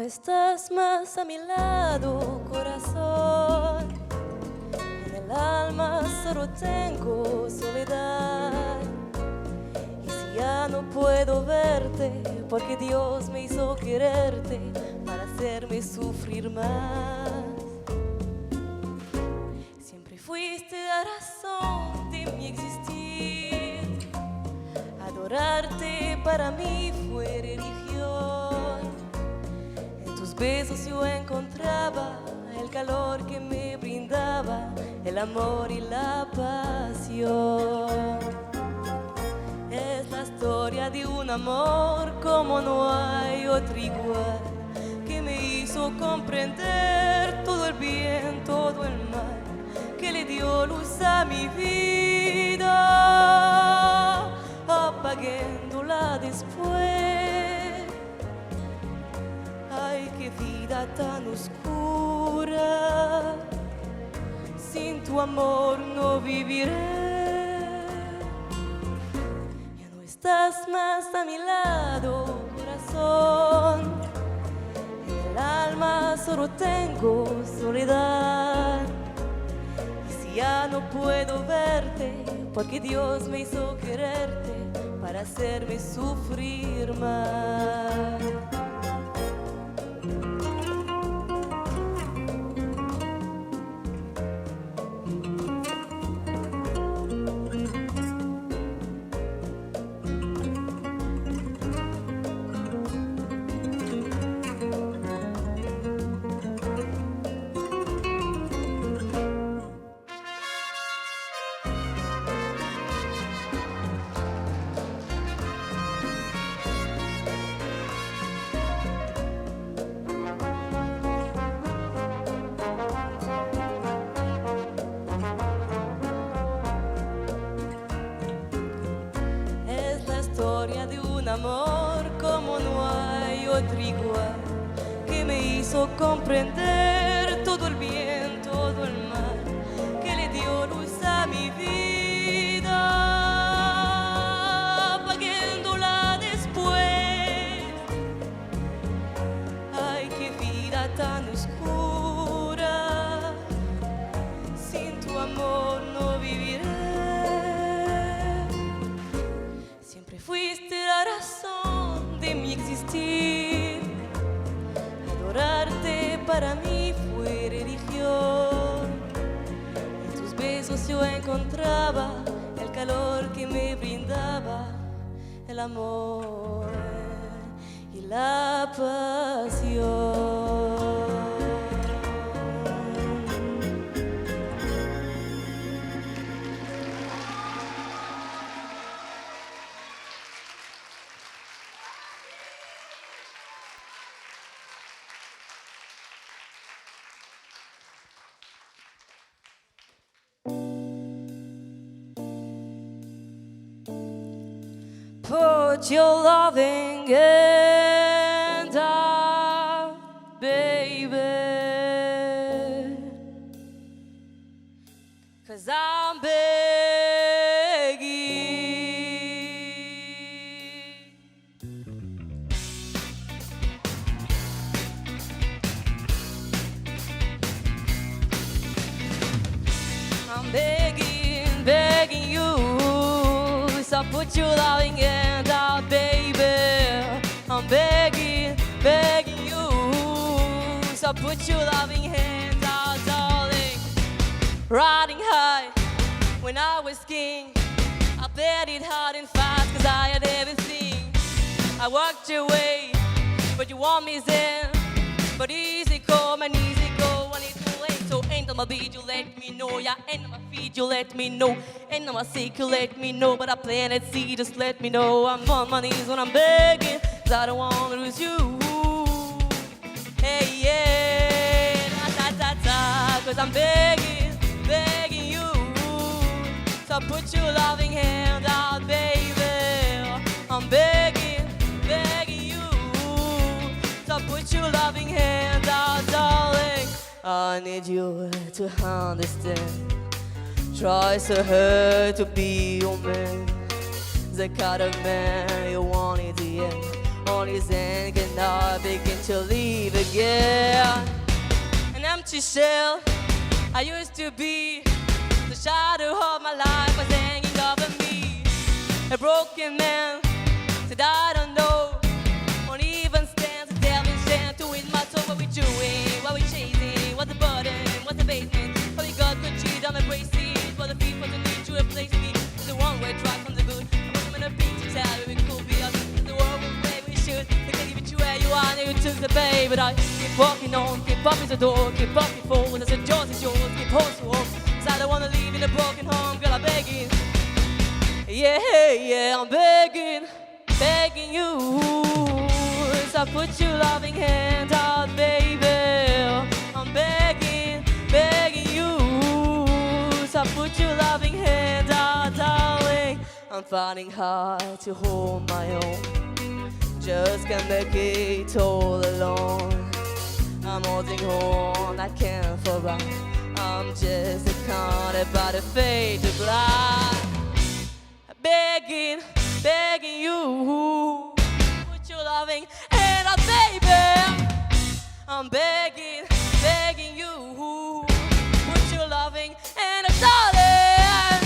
Estás más a mi lado, corazón. En el alma solo tengo soledad. Y si ya no puedo verte, porque Dios me hizo quererte para hacerme sufrir más. Siempre fuiste la razón de mi existir. Adorarte para mí fue religión. Besos yo encontraba el calor que me brindaba, el amor y la pasión. Es la historia de un amor como no hay otro igual, que me hizo comprender todo el bien, todo el mal, que le dio luz a mi vida, apagándola después. Ay, qué vida tan oscura, sin tu amor no viviré. Ya no estás más a mi lado, corazón. En el alma solo tengo soledad. Y si ya no puedo verte, porque Dios me hizo quererte para hacerme sufrir más. historia de un amor como no hay otro igual, que me hizo comprender todo el bien, todo el mal, que le dio luz a mi vida, apagándola después. Ay, qué vida tan oscura, sin tu amor no viviré. Siempre fuiste la razón de mi existir. Adorarte para mí fue religión. En tus besos yo encontraba el calor que me brindaba el amor y la pasión. Put your loving hand out, baby, 'cause I'm begging. I'm begging, begging you, so put your loving hand out, baby. I'm begging, begging you, so put your loving hand out, darling. Riding high when I was king, I played it hard and fast 'cause I had everything. I walked your way, but you want me then. But easy come and easy go when it's too late. So ain't on my beat, you let me know. Yeah, ain't on my feet, you let me know. Ain't on my sick, you let me know. But I plan at sea, just let me know. I'm on my knees when I'm begging, 'cause I don't want to lose you. Hey, yeah, ta-ta-ta-ta, 'cause I'm begging, begging you. So put your loving hand out, baby. I'm begging, begging you. So put your loving hand out, darling. I need you to understand. Try so hard to be your man. The kind of man you want in the end. On his end cannot begin to leave again. An empty shell I used to be. The shadow of my life was hanging over me. A broken man said I don't know. Won't even stand to tell me stand to win my soul. What we doing? What we chasing? What's the burden? What's the basement? Only God could cheat on the braces. But the people don't need to replace me. It's the one-way track from the good. I put them in a beat to tell you we could be us. The world will play we should. They can leave it you where you are. Now you took the bait. But I keep walking on. Keep up is the door. Keep walking forward. I said yours is yours. Keep on to home. 'Cause I don't wanna live in a broken home. Girl, I'm begging. Yeah, yeah, I'm begging. Begging you. So put your loving hand out, baby. I'm begging, begging you. So put your loving hand out, darling. I'm finding hard to hold my own. Just can't make it all alone. I'm holding on, I can't forget. I'm just a con about a fate to blind. Begging, begging you. Put your loving hand out, baby. I'm begging, begging you. Put your loving hand out, darling.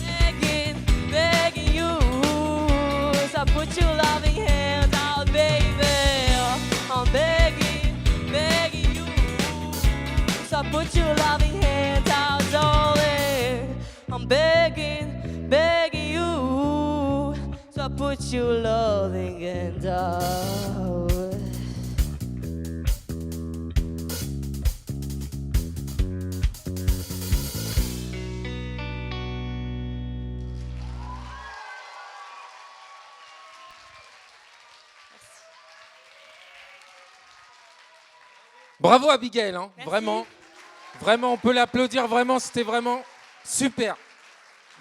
Begging, begging you. So put your loving hand out, baby. I'm begging, begging you. So put your loving hand out, darling. I'm begging, begging you. So put your loving hand out. Bravo Abigail, hein, Merci. vraiment. Vraiment, on peut l'applaudir, vraiment, c'était vraiment super.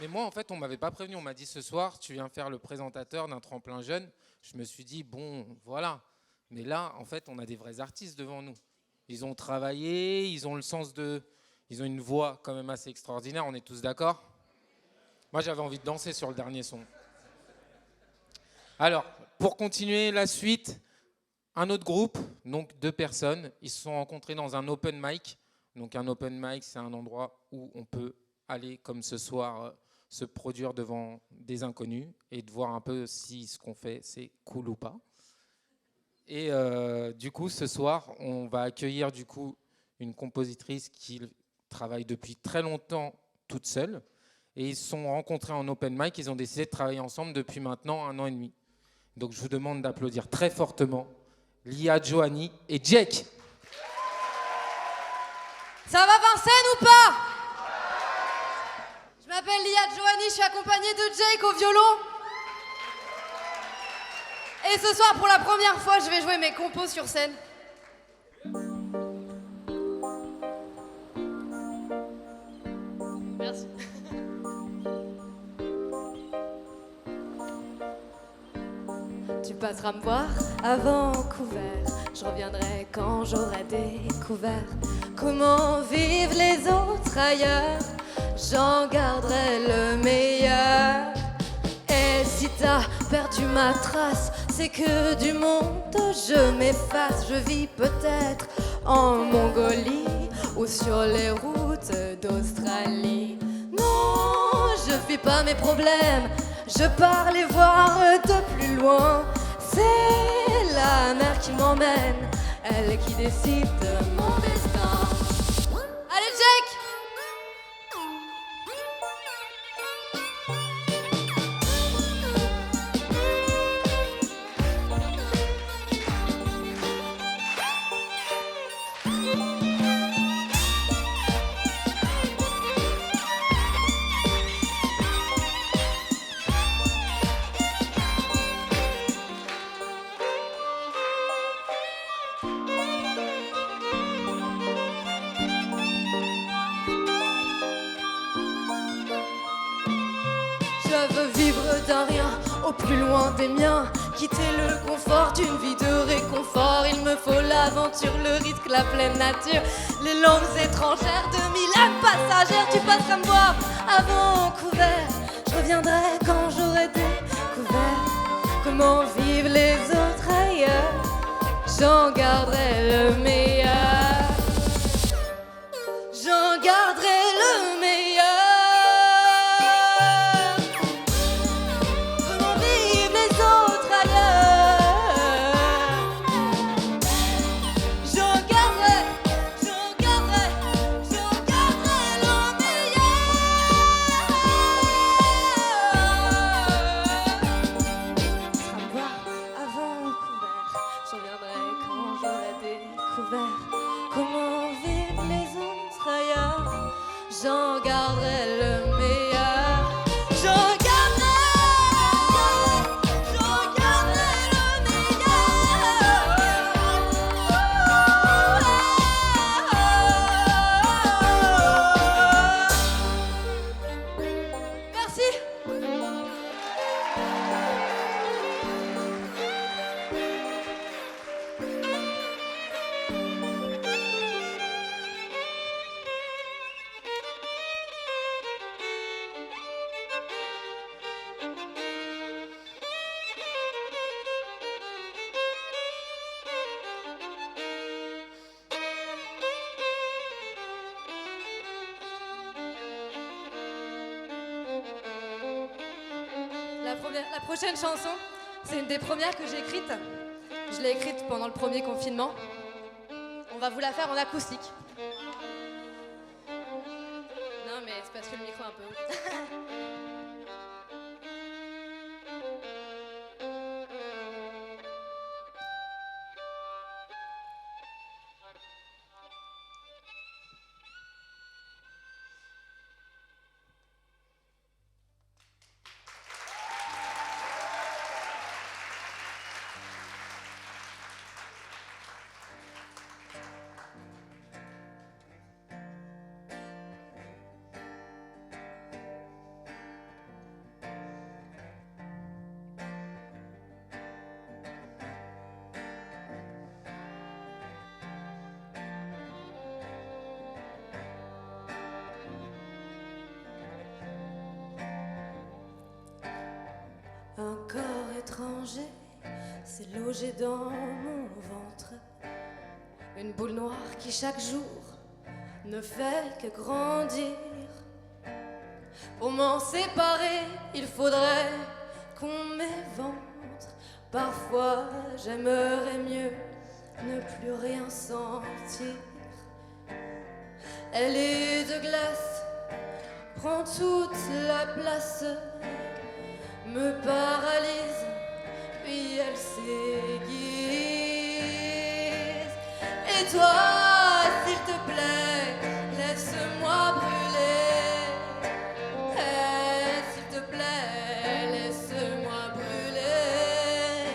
Mais moi, en fait, on ne m'avait pas prévenu. On m'a dit ce soir, tu viens faire le présentateur d'un tremplin jeune. Je me suis dit, bon, voilà. Mais là, en fait, on a des vrais artistes devant nous. Ils ont travaillé, ils ont le sens de... Ils ont une voix quand même assez extraordinaire, on est tous d'accord ? Moi, j'avais envie de danser sur le dernier son. Alors, pour continuer la suite, un autre groupe, donc 2 personnes, ils se sont rencontrés dans un open mic. Donc un open mic, c'est un endroit où on peut aller, comme ce soir, se produire devant des inconnus et de voir un peu si ce qu'on fait, c'est cool ou pas. Et du coup, ce soir, on va accueillir du coup une compositrice qui travaille depuis très longtemps toute seule. Et ils se sont rencontrés en open mic, ils ont décidé de travailler ensemble depuis maintenant 1 an et demi. Donc je vous demande d'applaudir très fortement Lia Johanny et Jake. Ça va Vincennes ou pas? Je m'appelle Lia Johanny, je suis accompagnée de Jake au violon. Et ce soir, pour la première fois, je vais jouer mes compos sur scène. Merci. Tu passeras me voir à Vancouver. Je reviendrai quand j'aurai découvert comment vivent les autres ailleurs. J'en garderai le meilleur. Et si t'as perdu ma trace, c'est que du monde je m'efface. Je vis peut-être en Mongolie ou sur les routes d'Australie. Non, je fuis pas mes problèmes, je pars les voir de plus loin. C'est la mer qui m'emmène, elle qui décide de mon destin. Allez Jake! Je veux vivre d'un rien au plus loin des miens, quitter le confort d'une vie de réconfort. Il me faut l'aventure, le risque, la pleine nature, les langues étrangères de 1000 âmes passagères. Tu passeras me voir à Vancouver, je reviendrai quand j'aurai découvert comment vivent les autres ailleurs. J'en garderai le meilleur. J'en garderai le meilleur. Comment vivre les autres ailleurs. J'en garderai le meilleur. J'en garderai le meilleur. Merci. La prochaine chanson, c'est une des premières que j'ai écrites. Je l'ai écrite pendant le premier confinement. On va vous la faire en acoustique. Non mais c'est parce que le micro est un peu haut. Un corps étranger s'est logé dans mon ventre. Une boule noire qui chaque jour ne fait que grandir. Pour m'en séparer, il faudrait qu'on m'éventre. Parfois, j'aimerais mieux ne plus rien sentir. Elle est de glace, prend toute la place, me paralyse, puis elle s'aiguise. Et toi, s'il te plaît, laisse-moi brûler. S'il te plaît, laisse-moi brûler.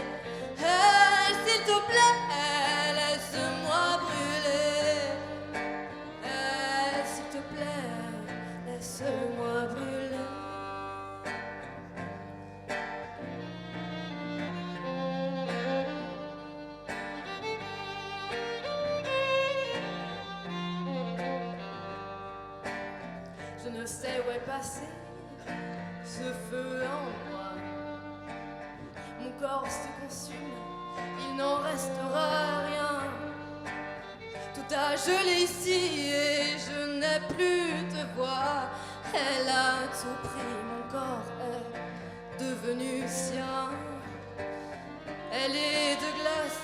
S'il te plaît, laisse-moi brûler. S'il te plaît, laisse-moi brûler. Je ne sais où est passé ce feu en moi. Mon corps se consume, il n'en restera rien. Tout a gelé ici et je n'ai plus de voix. Elle a tout pris, mon corps est devenu sien. Elle est de glace,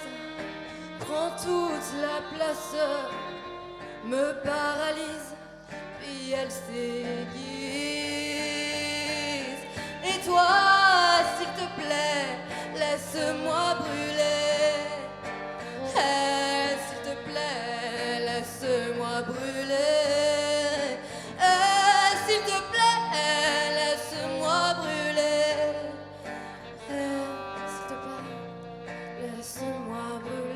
prend toute la place, me paralyse, puis elle s'aiguise. Et toi, s'il te plaît, laisse-moi brûler. S'il te plaît, laisse-moi brûler. S'il te plaît, laisse-moi brûler. S'il te plaît, laisse-moi brûler.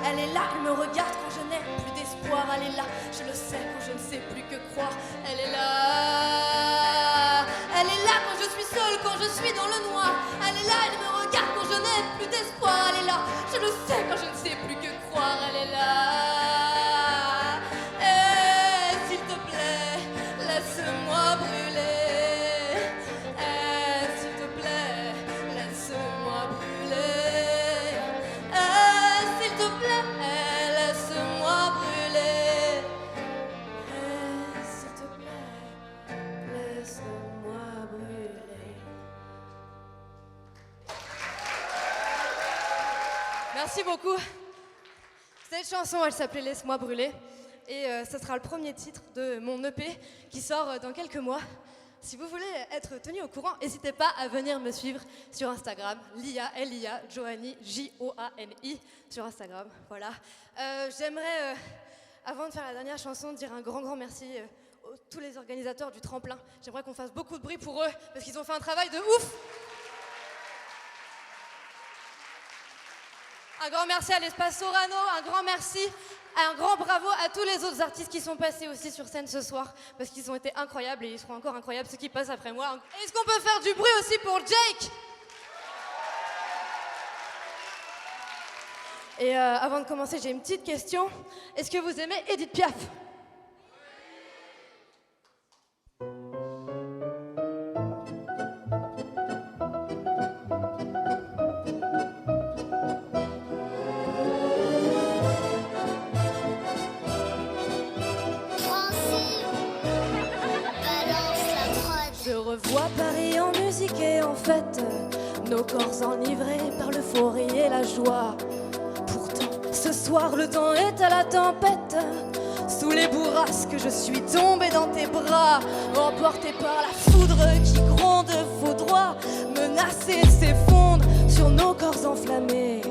Elle est là, elle me regarde quand je n'ai plus d'espoir. Elle est là, je le sais quand je ne sais plus que croire. Elle est là quand je suis seule, quand je suis dans le noir. Elle est là, elle me regarde quand je n'ai plus d'espoir. Elle est là, je le sais quand je ne sais plus que croire. Elle est là. Et s'il te plaît, laisse-moi brûler. Et s'il te plaît, laisse-moi brûler. S'il te plaît, laisse-moi brûler. S'il te plaît, laisse-moi brûler. Merci beaucoup. Cette chanson, elle s'appelait Laisse-moi brûler. Et ce sera le premier titre de mon EP qui sort dans quelques mois. Si vous voulez être tenu au courant, n'hésitez pas à venir me suivre sur Instagram, Lia, Joanie, Joani, sur Instagram. Voilà. J'aimerais, avant de faire la dernière chanson, dire un grand merci à tous les organisateurs du tremplin. J'aimerais qu'on fasse beaucoup de bruit pour eux, parce qu'ils ont fait un travail de ouf. Un grand merci à l'Espace Sorano, un grand merci, un grand bravo à tous les autres artistes qui sont passés aussi sur scène ce soir, parce qu'ils ont été incroyables et ils seront encore incroyables ceux qui passent après moi. Est-ce qu'on peut faire du bruit aussi pour Jake? Et avant de commencer, j'ai une petite question. Est-ce que vous aimez Edith Piaf? Je revois Paris en musique et en fête, nos corps enivrés par l'euphorie et la joie. Pourtant, ce soir, le temps est à la tempête. Sous les bourrasques, je suis tombée dans tes bras, emportée par la foudre qui gronde faux droit. Menacée s'effondre sur nos corps enflammés.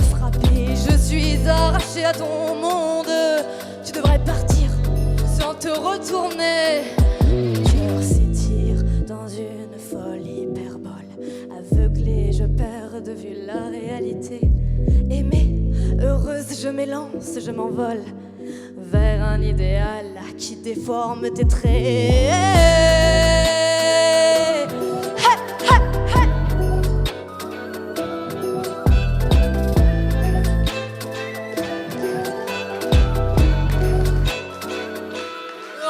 Frappée, je suis arrachée à ton monde. Tu devrais partir sans te retourner. Mon cœur s'étire dans une folle hyperbole. Aveuglée, je perds de vue la réalité. Aimée, heureuse, je m'élance, je m'envole vers un idéal qui déforme tes traits. Hey, hey, hey.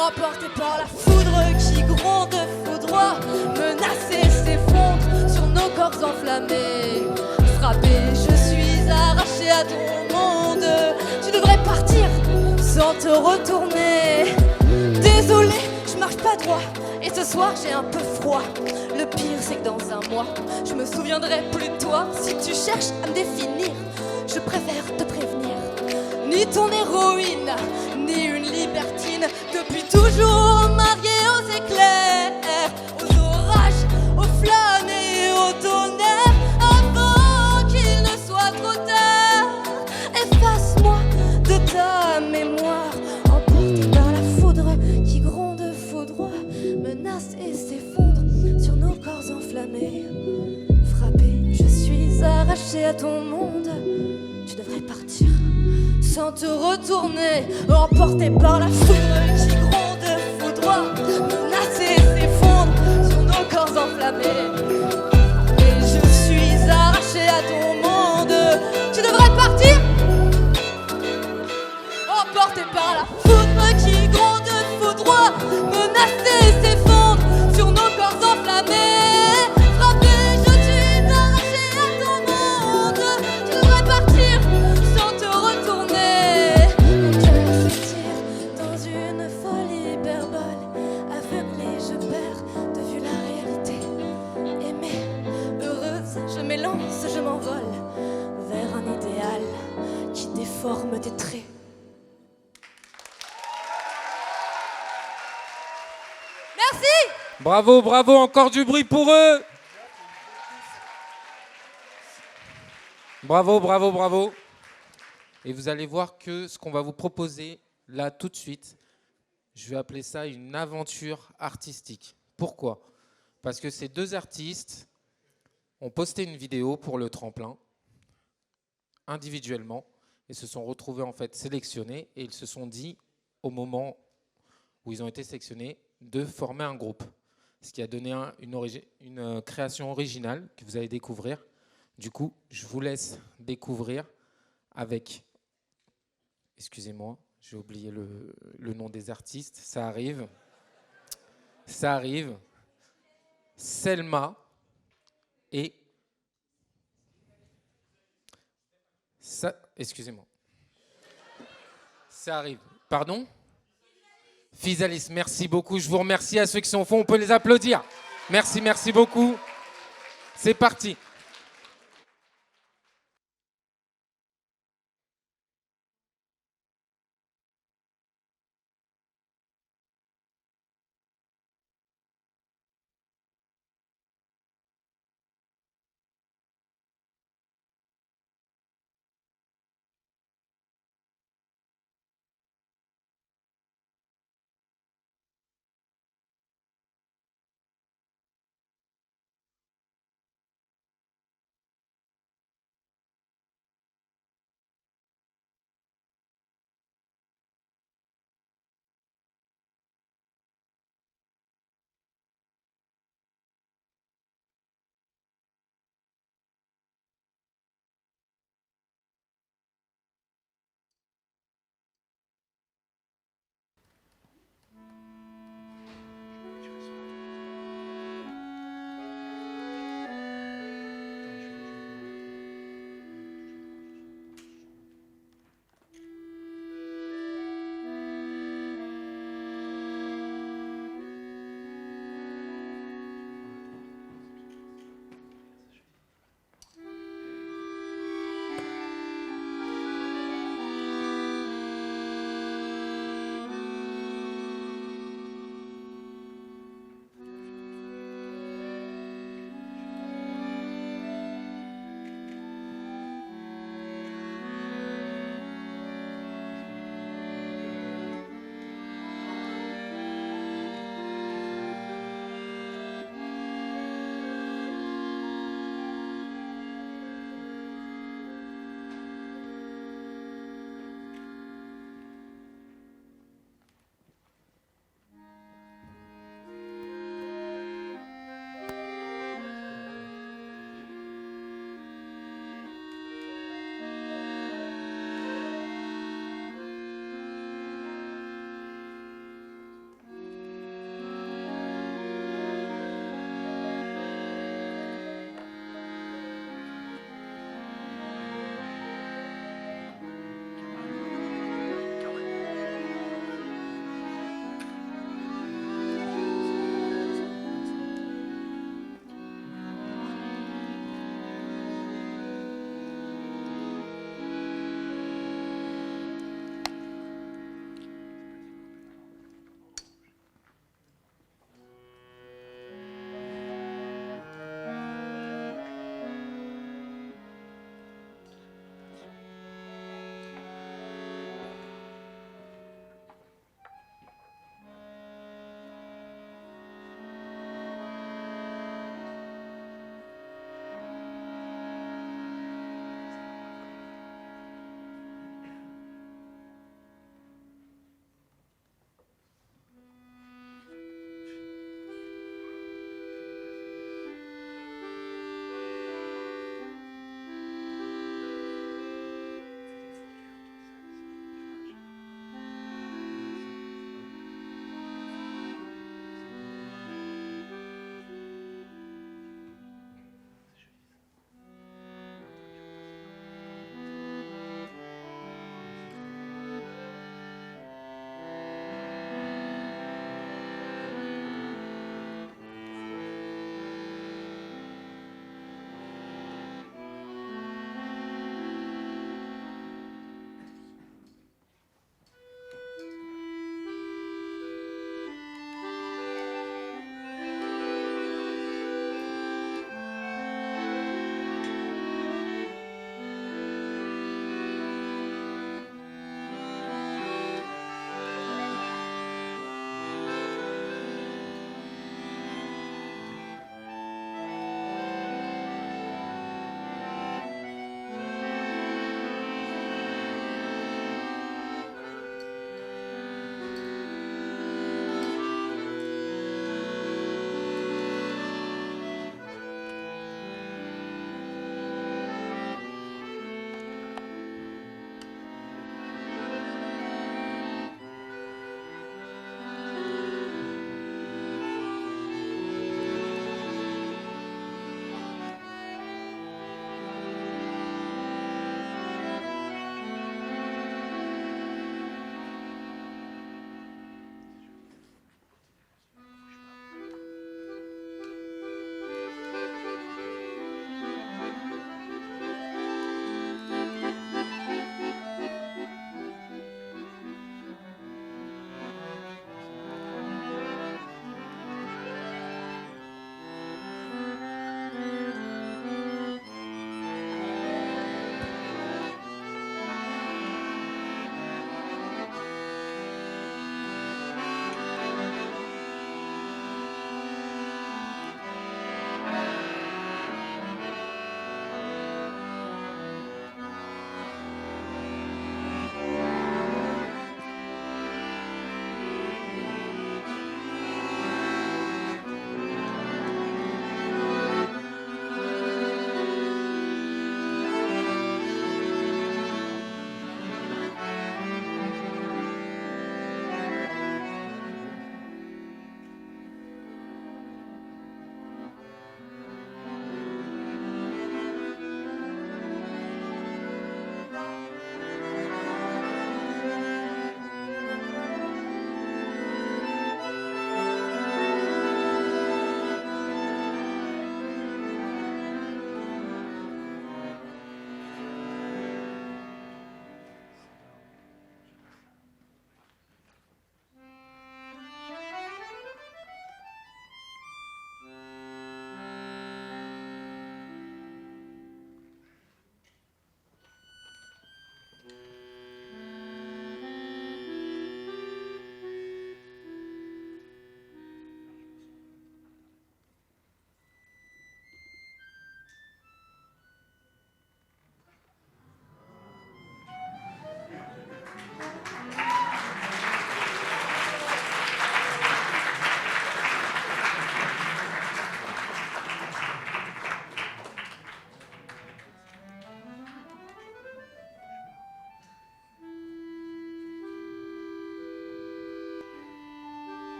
Emporté par la foudre qui gronde, foudroie, menacé, s'effondre sur nos corps enflammés. Frappé, je suis arraché à ton monde. Tu devrais partir sans te retourner. Désolé, je marche pas droit et ce soir j'ai un peu froid. Le pire c'est que dans un mois, je me souviendrai plus de toi. Si tu cherches à me définir, je préfère te prévenir. Ni ton héroïne, ni une libertine. Depuis toujours mariée aux éclairs, aux orages, aux flammes et aux tonnerres. Avant qu'il ne soit trop tard, efface-moi de ta mémoire. Emporté par la foudre qui gronde, foudroie, menace et s'effondre sur nos corps enflammés. Frappé, je suis arraché à ton monde. Tu devrais partir sans te retourner, emporté par la foudre qui gronde, foudroie, menacé, s'effondre sur nos corps enflammés. Et je suis arraché à ton monde. Tu devrais partir, emporté par la foudre qui gronde, foudroie, menacé, s'effondre sur nos corps enflammés. Je m'envole vers un idéal qui déforme tes traits. Merci. Bravo, bravo, encore du bruit pour eux. Bravo, bravo, bravo. Et vous allez voir que ce qu'on va vous proposer là tout de suite, je vais appeler ça une aventure artistique. Pourquoi ? Parce que ces deux artistes ont posté une vidéo pour le tremplin, individuellement, et se sont retrouvés en fait sélectionnés, et ils se sont dit, au moment où ils ont été sélectionnés, de former un groupe. Ce qui a donné une création originale que vous allez découvrir. Du coup, je vous laisse découvrir avec... Excusez-moi, j'ai oublié le nom des artistes. Ça arrive. Selma et... Excusez-moi. Ça arrive. Pardon ? Physalis, merci beaucoup. Je vous remercie à ceux qui sont au fond. On peut les applaudir. Merci, merci beaucoup. C'est parti.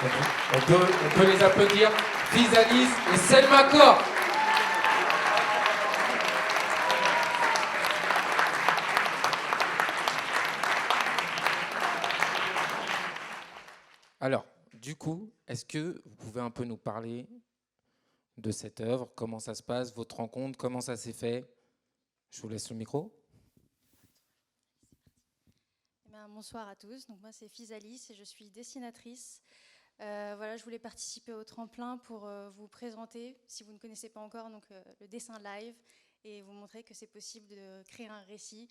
On peut les applaudir. Physalis et Selma Kor. Alors, du coup, est-ce que vous pouvez un peu nous parler de cette œuvre? Comment ça se passe, votre rencontre, comment ça s'est fait? Je vous laisse le micro. Bonsoir à tous, donc moi c'est Physalis et je suis dessinatrice. Voilà, je voulais participer au tremplin pour vous présenter, si vous ne connaissez pas encore, donc, le dessin live et vous montrer que c'est possible de créer un récit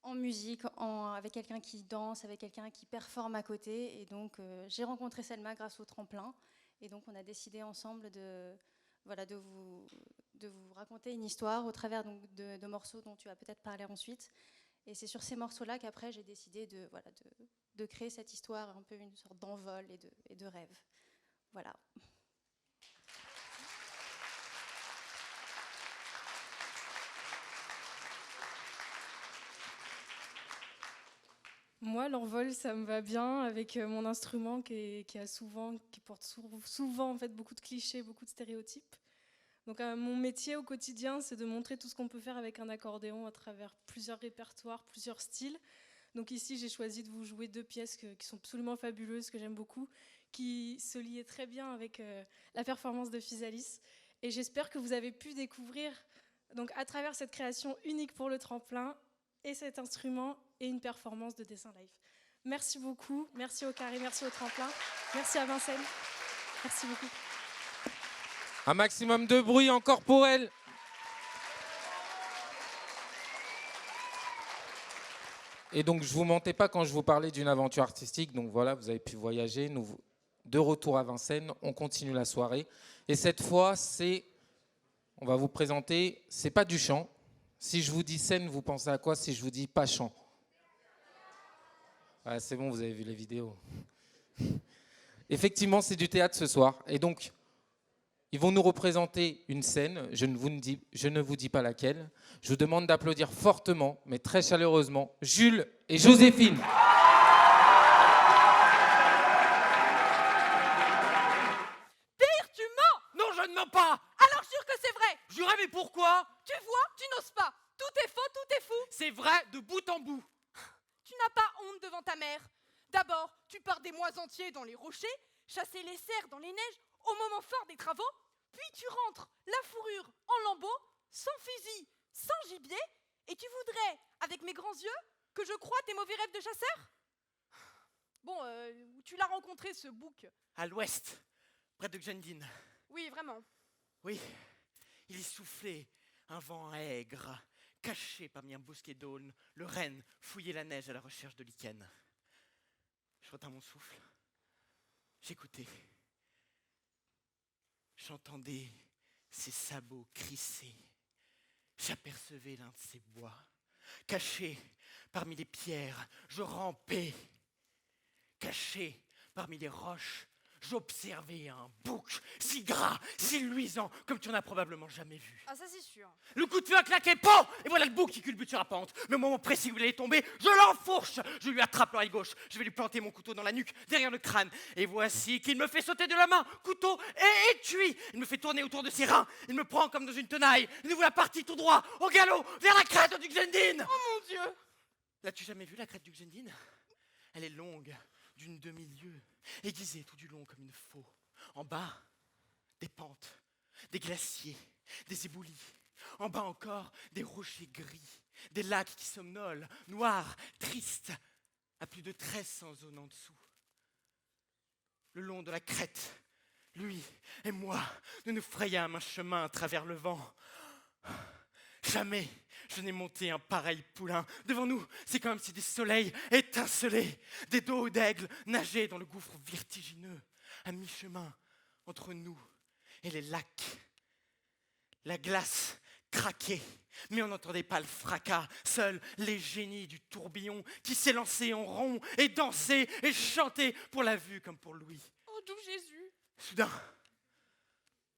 en musique, avec quelqu'un qui danse, avec quelqu'un qui performe à côté. Et donc j'ai rencontré Selma grâce au tremplin et donc on a décidé ensemble de vous raconter une histoire au travers donc, de morceaux dont tu vas peut-être parler ensuite. Et c'est sur ces morceaux-là qu'après j'ai décidé de créer cette histoire, un peu une sorte d'envol et de rêve. Voilà. Moi, l'envol, ça me va bien avec mon instrument qui porte souvent en fait, beaucoup de clichés, beaucoup de stéréotypes. Donc mon métier au quotidien, c'est de montrer tout ce qu'on peut faire avec un accordéon à travers plusieurs répertoires, plusieurs styles. Donc ici, j'ai choisi de vous jouer 2 pièces qui sont absolument fabuleuses, que j'aime beaucoup, qui se liaient très bien avec la performance de Physalis. Et j'espère que vous avez pu découvrir, donc, à travers cette création unique pour le tremplin, et cet instrument, et une performance de dessin live. Merci beaucoup, merci au Carré, merci au tremplin, merci à Vincennes, merci beaucoup. Un maximum de bruit encore pour elle. Et donc, je ne vous mentais pas quand je vous parlais d'une aventure artistique. Donc voilà, vous avez pu voyager. Nous, de retour à Vincennes, on continue la soirée. Et cette fois, on va vous présenter, c'est pas du chant. Si je vous dis scène, vous pensez à quoi si je vous dis pas chant? Ah, c'est bon, vous avez vu les vidéos. Effectivement, c'est du théâtre ce soir. Et donc, ils vont nous représenter une scène, je ne vous dis pas laquelle. Je vous demande d'applaudir fortement, mais très chaleureusement, Jules et Joséphine. Pire, tu mens! Non, je ne mens pas! Alors jure que c'est vrai! Jurez, mais pourquoi? Tu vois, tu n'oses pas! Tout est faux, tout est fou! C'est vrai de bout en bout! Tu n'as pas honte devant ta mère. D'abord, tu pars des mois entiers dans les rochers, chasser les cerfs dans les neiges, au moment fort des travaux, puis tu rentres la fourrure en lambeaux, sans fusil, sans gibier, et tu voudrais, avec mes grands yeux, que je croie tes mauvais rêves de chasseur? Bon, où tu l'as rencontré, ce bouc? À l'ouest, près de Gendine. Oui, vraiment. Oui, il y soufflait un vent aigre, caché parmi un bosquet d'aulnes. Le renne fouillait la neige à la recherche de lichen. Je retins mon souffle. J'écoutais. J'entendais ses sabots crisser. J'apercevais l'un de ses bois. Caché parmi les pierres, je rampais. Caché parmi les roches, j'observais un bouc si gras, si luisant, comme tu en as probablement jamais vu. Ah, ça c'est sûr. Le coup de feu a claqué, pan! Et voilà le bouc qui culbute sur la pente. Le moment précis où il allait tomber, je l'enfourche. Je lui attrape l'oreille gauche. Je vais lui planter mon couteau dans la nuque, derrière le crâne. Et voici qu'il me fait sauter de la main, couteau et étui. Il me fait tourner autour de ses reins. Il me prend comme dans une tenaille. Il nous voilà parti tout droit, au galop, vers la crête du Xendine. Oh mon Dieu! L'as-tu jamais vu, la crête du Xendine? Elle est longue, d'une demi-lieue, aiguisée tout du long comme une faux. En bas, des pentes, des glaciers, des éboulis. En bas encore, des rochers gris, des lacs qui somnolent, noirs, tristes, à plus de 1300 zones en dessous. Le long de la crête, lui et moi, nous nous frayâmes un chemin à travers le vent. Jamais je n'ai monté un pareil poulain. Devant nous, c'est comme si des soleils étincelaient, des dos d'aigles nageaient dans le gouffre vertigineux, à mi-chemin entre nous et les lacs. La glace craquait, mais on n'entendait pas le fracas. Seuls les génies du tourbillon qui s'élançaient en rond et dansaient et chantaient pour la vue comme pour l'ouïe. Oh, doux Jésus! Soudain,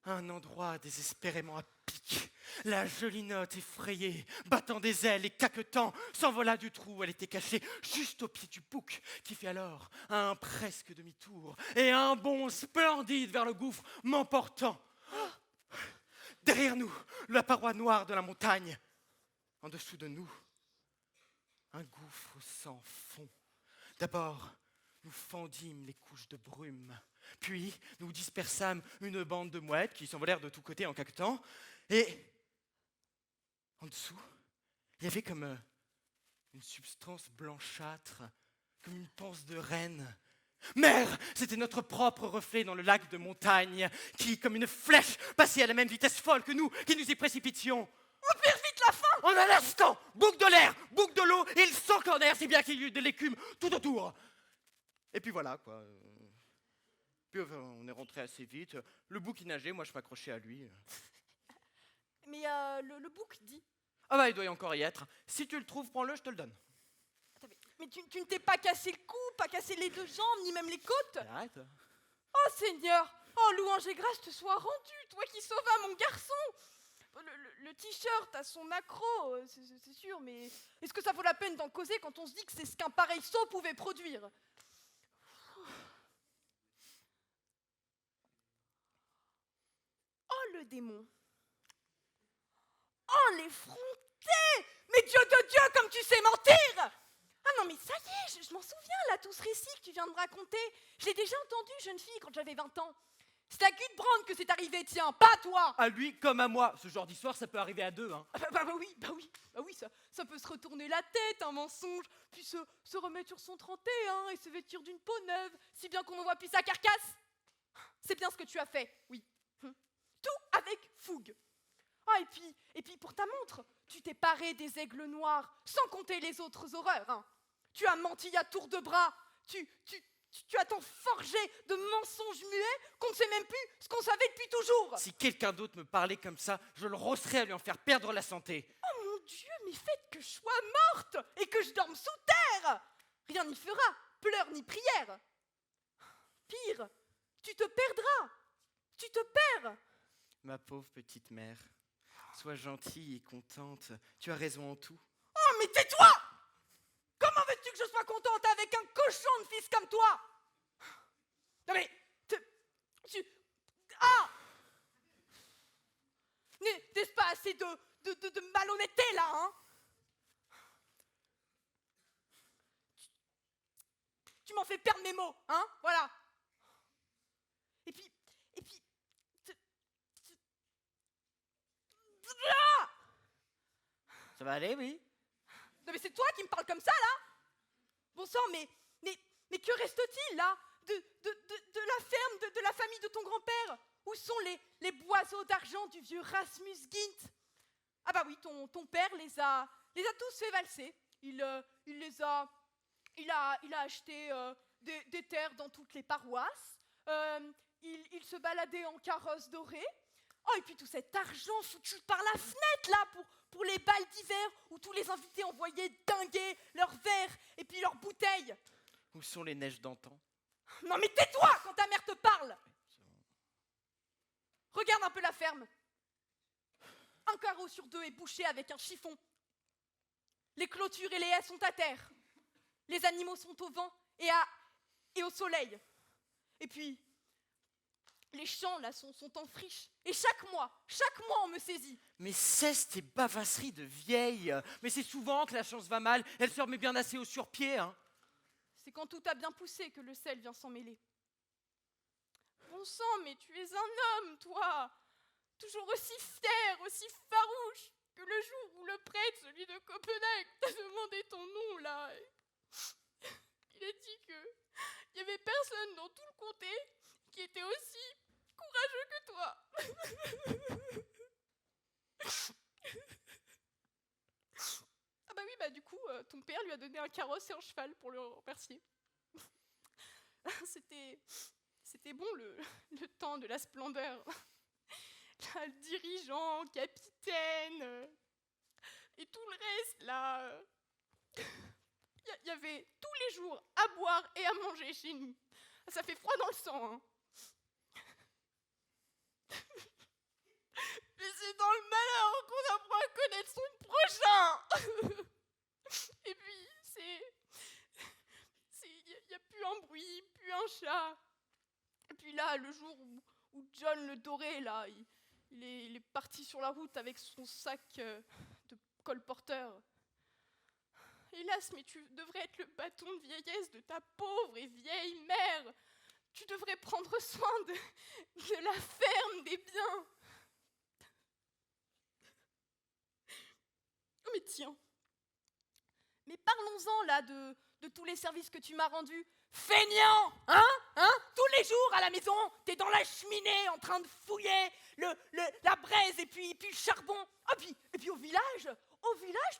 à un endroit désespérément à pic. La jolie note effrayée, battant des ailes et caquetant, s'envola du trou où elle était cachée, juste au pied du bouc, qui fit alors un presque demi-tour et un bond splendide vers le gouffre, m'emportant. Derrière nous, la paroi noire de la montagne. En dessous de nous, un gouffre sans fond. D'abord, nous fendîmes les couches de brume. Puis, nous dispersâmes une bande de mouettes qui s'envolèrent de tous côtés en caquetant. Et en dessous, il y avait comme une substance blanchâtre, comme une panse de reine. Mère, c'était notre propre reflet dans le lac de montagne, qui, comme une flèche, passait à la même vitesse folle que nous, qui nous y précipitions. On perd vite la fin! En un instant, boucle de l'air, boucle de l'eau, et le sang corner, si bien qu'il y eut de l'écume tout autour. Et puis voilà, quoi. Puis on est rentré assez vite. Le bouc il nageait, moi je m'accrochais à lui. Mais le bouc dit... Ah bah il doit y encore y être. Si tu le trouves, prends-le, je te le donne. Attends, mais tu ne t'es pas cassé le cou, pas cassé les deux jambes, ni même les côtes? Arrête. Oh Seigneur! Oh louange et grâce te soit rendue, toi qui sauvas mon garçon! Le t-shirt a son accro, c'est sûr, mais est-ce que ça vaut la peine d'en causer quand on se dit que c'est ce qu'un pareil saut pouvait produire? Oh le démon! Oh l'effronté! Mais Dieu de Dieu, comme tu sais mentir! Ah non mais ça y est, je m'en souviens là, tout ce récit que tu viens de me raconter. Je l'ai déjà entendu, jeune fille, quand j'avais 20 ans. C'est à Gudbrand que c'est arrivé, tiens, pas à toi! À lui comme à moi. Ce genre d'histoire, ça peut arriver à deux. Hein. Bah oui, ça peut se retourner la tête, un mensonge, puis se remettre sur son 31 et se vêtir d'une peau neuve, si bien qu'on ne voit plus sa carcasse. C'est bien ce que tu as fait, oui. Tout avec fougue. Ah, et puis pour ta montre, tu t'es paré des aigles noirs, sans compter les autres horreurs. Hein. Tu as menti à tour de bras, tu as tant forgé de mensonges muets qu'on ne sait même plus ce qu'on savait depuis toujours. Si quelqu'un d'autre me parlait comme ça, je le rosserais à lui en faire perdre la santé. Oh mon Dieu, mais faites que je sois morte et que je dorme sous terre. Rien n'y fera, pleurs ni prière. Pire, tu te perdras. Tu te perds. Ma pauvre petite mère, sois gentille et contente. Tu as raison en tout. Oh, mais tais-toi! Comment veux-tu que je sois contente avec un cochon de fils comme toi? Non mais... Ah! N'est-ce pas assez de malhonnêteté, là, hein? Tu m'en fais perdre mes mots, hein? Voilà. Et puis... Ah! Ça va aller, oui? Non mais c'est toi qui me parles comme ça, là? Bon sang, mais que reste-t-il, là, de la ferme, de la famille de ton grand-père? Où sont les boiseaux d'argent du vieux Rasmus Gint? Ah bah oui, ton père les a tous fait valser. Il a acheté des terres dans toutes les paroisses. Il se baladait en carrosse dorée. Oh, et puis tout cet argent foutu par la fenêtre, là, pour les bals d'hiver, où tous les invités envoyaient dinguer leurs verres et puis leurs bouteilles. Où sont les neiges d'antan? Non mais tais-toi quand ta mère te parle! Regarde un peu la ferme. Un carreau sur deux est bouché avec un chiffon. Les clôtures et les haies sont à terre. Les animaux sont au vent et au soleil. Et puis... les champs, là, sont en friche. Et chaque mois, on me saisit. Mais cesse tes bavasseries de vieille. Mais c'est souvent que la chance va mal. Elle se remet bien assez au surpied, hein. C'est quand tout a bien poussé que le sel vient s'en mêler. Bon sang, mais tu es un homme, toi. Toujours aussi fier, aussi farouche que le jour où le prêtre, celui de Copenhague, t'a demandé ton nom, là. Il a dit que il n'y avait personne dans tout le comté qui était aussi courageux que toi. Ah bah oui, bah du coup, ton père lui a donné un carrosse et un cheval pour le remercier. C'était bon le temps de la splendeur. Là, le dirigeant, capitaine, et tout le reste, là. Il y avait tous les jours à boire et à manger chez nous. Ça fait froid dans le sang, hein. c'est dans le malheur qu'on apprend à connaître son prochain. Et puis, il n'y a plus un bruit, plus un chat. Et puis là, le jour où John le doré, là, il est parti sur la route avec son sac de colporteur. Hélas, mais tu devrais être le bâton de vieillesse de ta pauvre et vieille mère. Tu devrais prendre soin de la ferme des biens. Mais tiens, mais parlons-en là de tous les services que tu m'as rendus. Feignant, hein? Tous les jours à la maison, t'es dans la cheminée en train de fouiller la braise et puis le charbon. Et puis au village,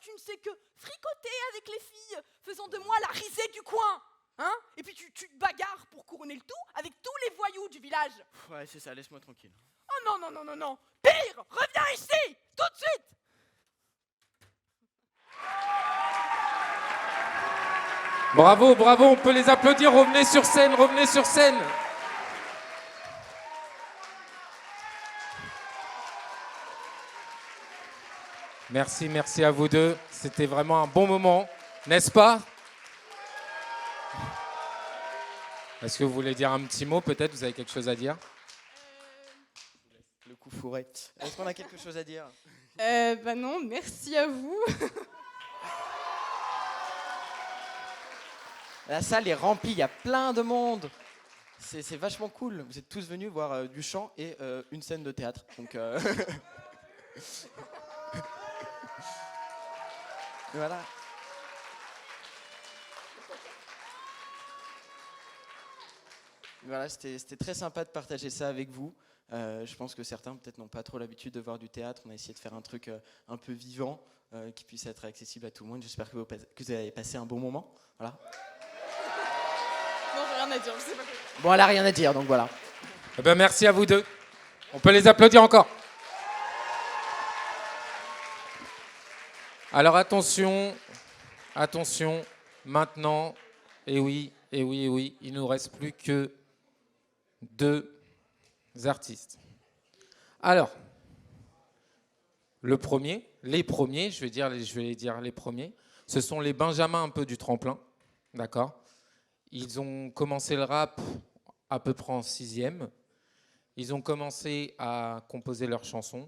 tu ne sais que fricoter avec les filles, faisant de moi la risée du coin. Hein? Et puis tu te bagarres pour couronner le tout avec tous les voyous du village. Ouais, c'est ça, laisse-moi tranquille. Oh non. Pire, reviens ici, tout de suite. Bravo, on peut les applaudir, revenez sur scène. Merci à vous deux, c'était vraiment un bon moment, n'est-ce pas? Est-ce que vous voulez dire un petit mot, peut-être, vous avez quelque chose à dire? Le coup fourré. Est-ce qu'on a quelque chose à dire? Non, merci à vous. La salle est remplie, il y a plein de monde. C'est vachement cool. Vous êtes tous venus voir du chant et une scène de théâtre. Donc voilà. Voilà, c'était très sympa de partager ça avec vous. Je pense que certains peut-être n'ont pas trop l'habitude de voir du théâtre. On a essayé de faire un truc un peu vivant, qui puisse être accessible à tout le monde. J'espère que vous avez passé un bon moment. Voilà. Non, j'ai rien à dire, je sais pas quoi. Bon, elle a rien à dire, donc voilà. Eh ben, merci à vous deux. On peut les applaudir encore. Alors attention, maintenant, et oui, il nous reste plus que 2 artistes. Alors, les premiers, je vais dire les premiers, ce sont les Benjamins un peu du tremplin, d'accord? Ils ont commencé le rap à peu près en 6e. Ils ont commencé à composer leurs chansons,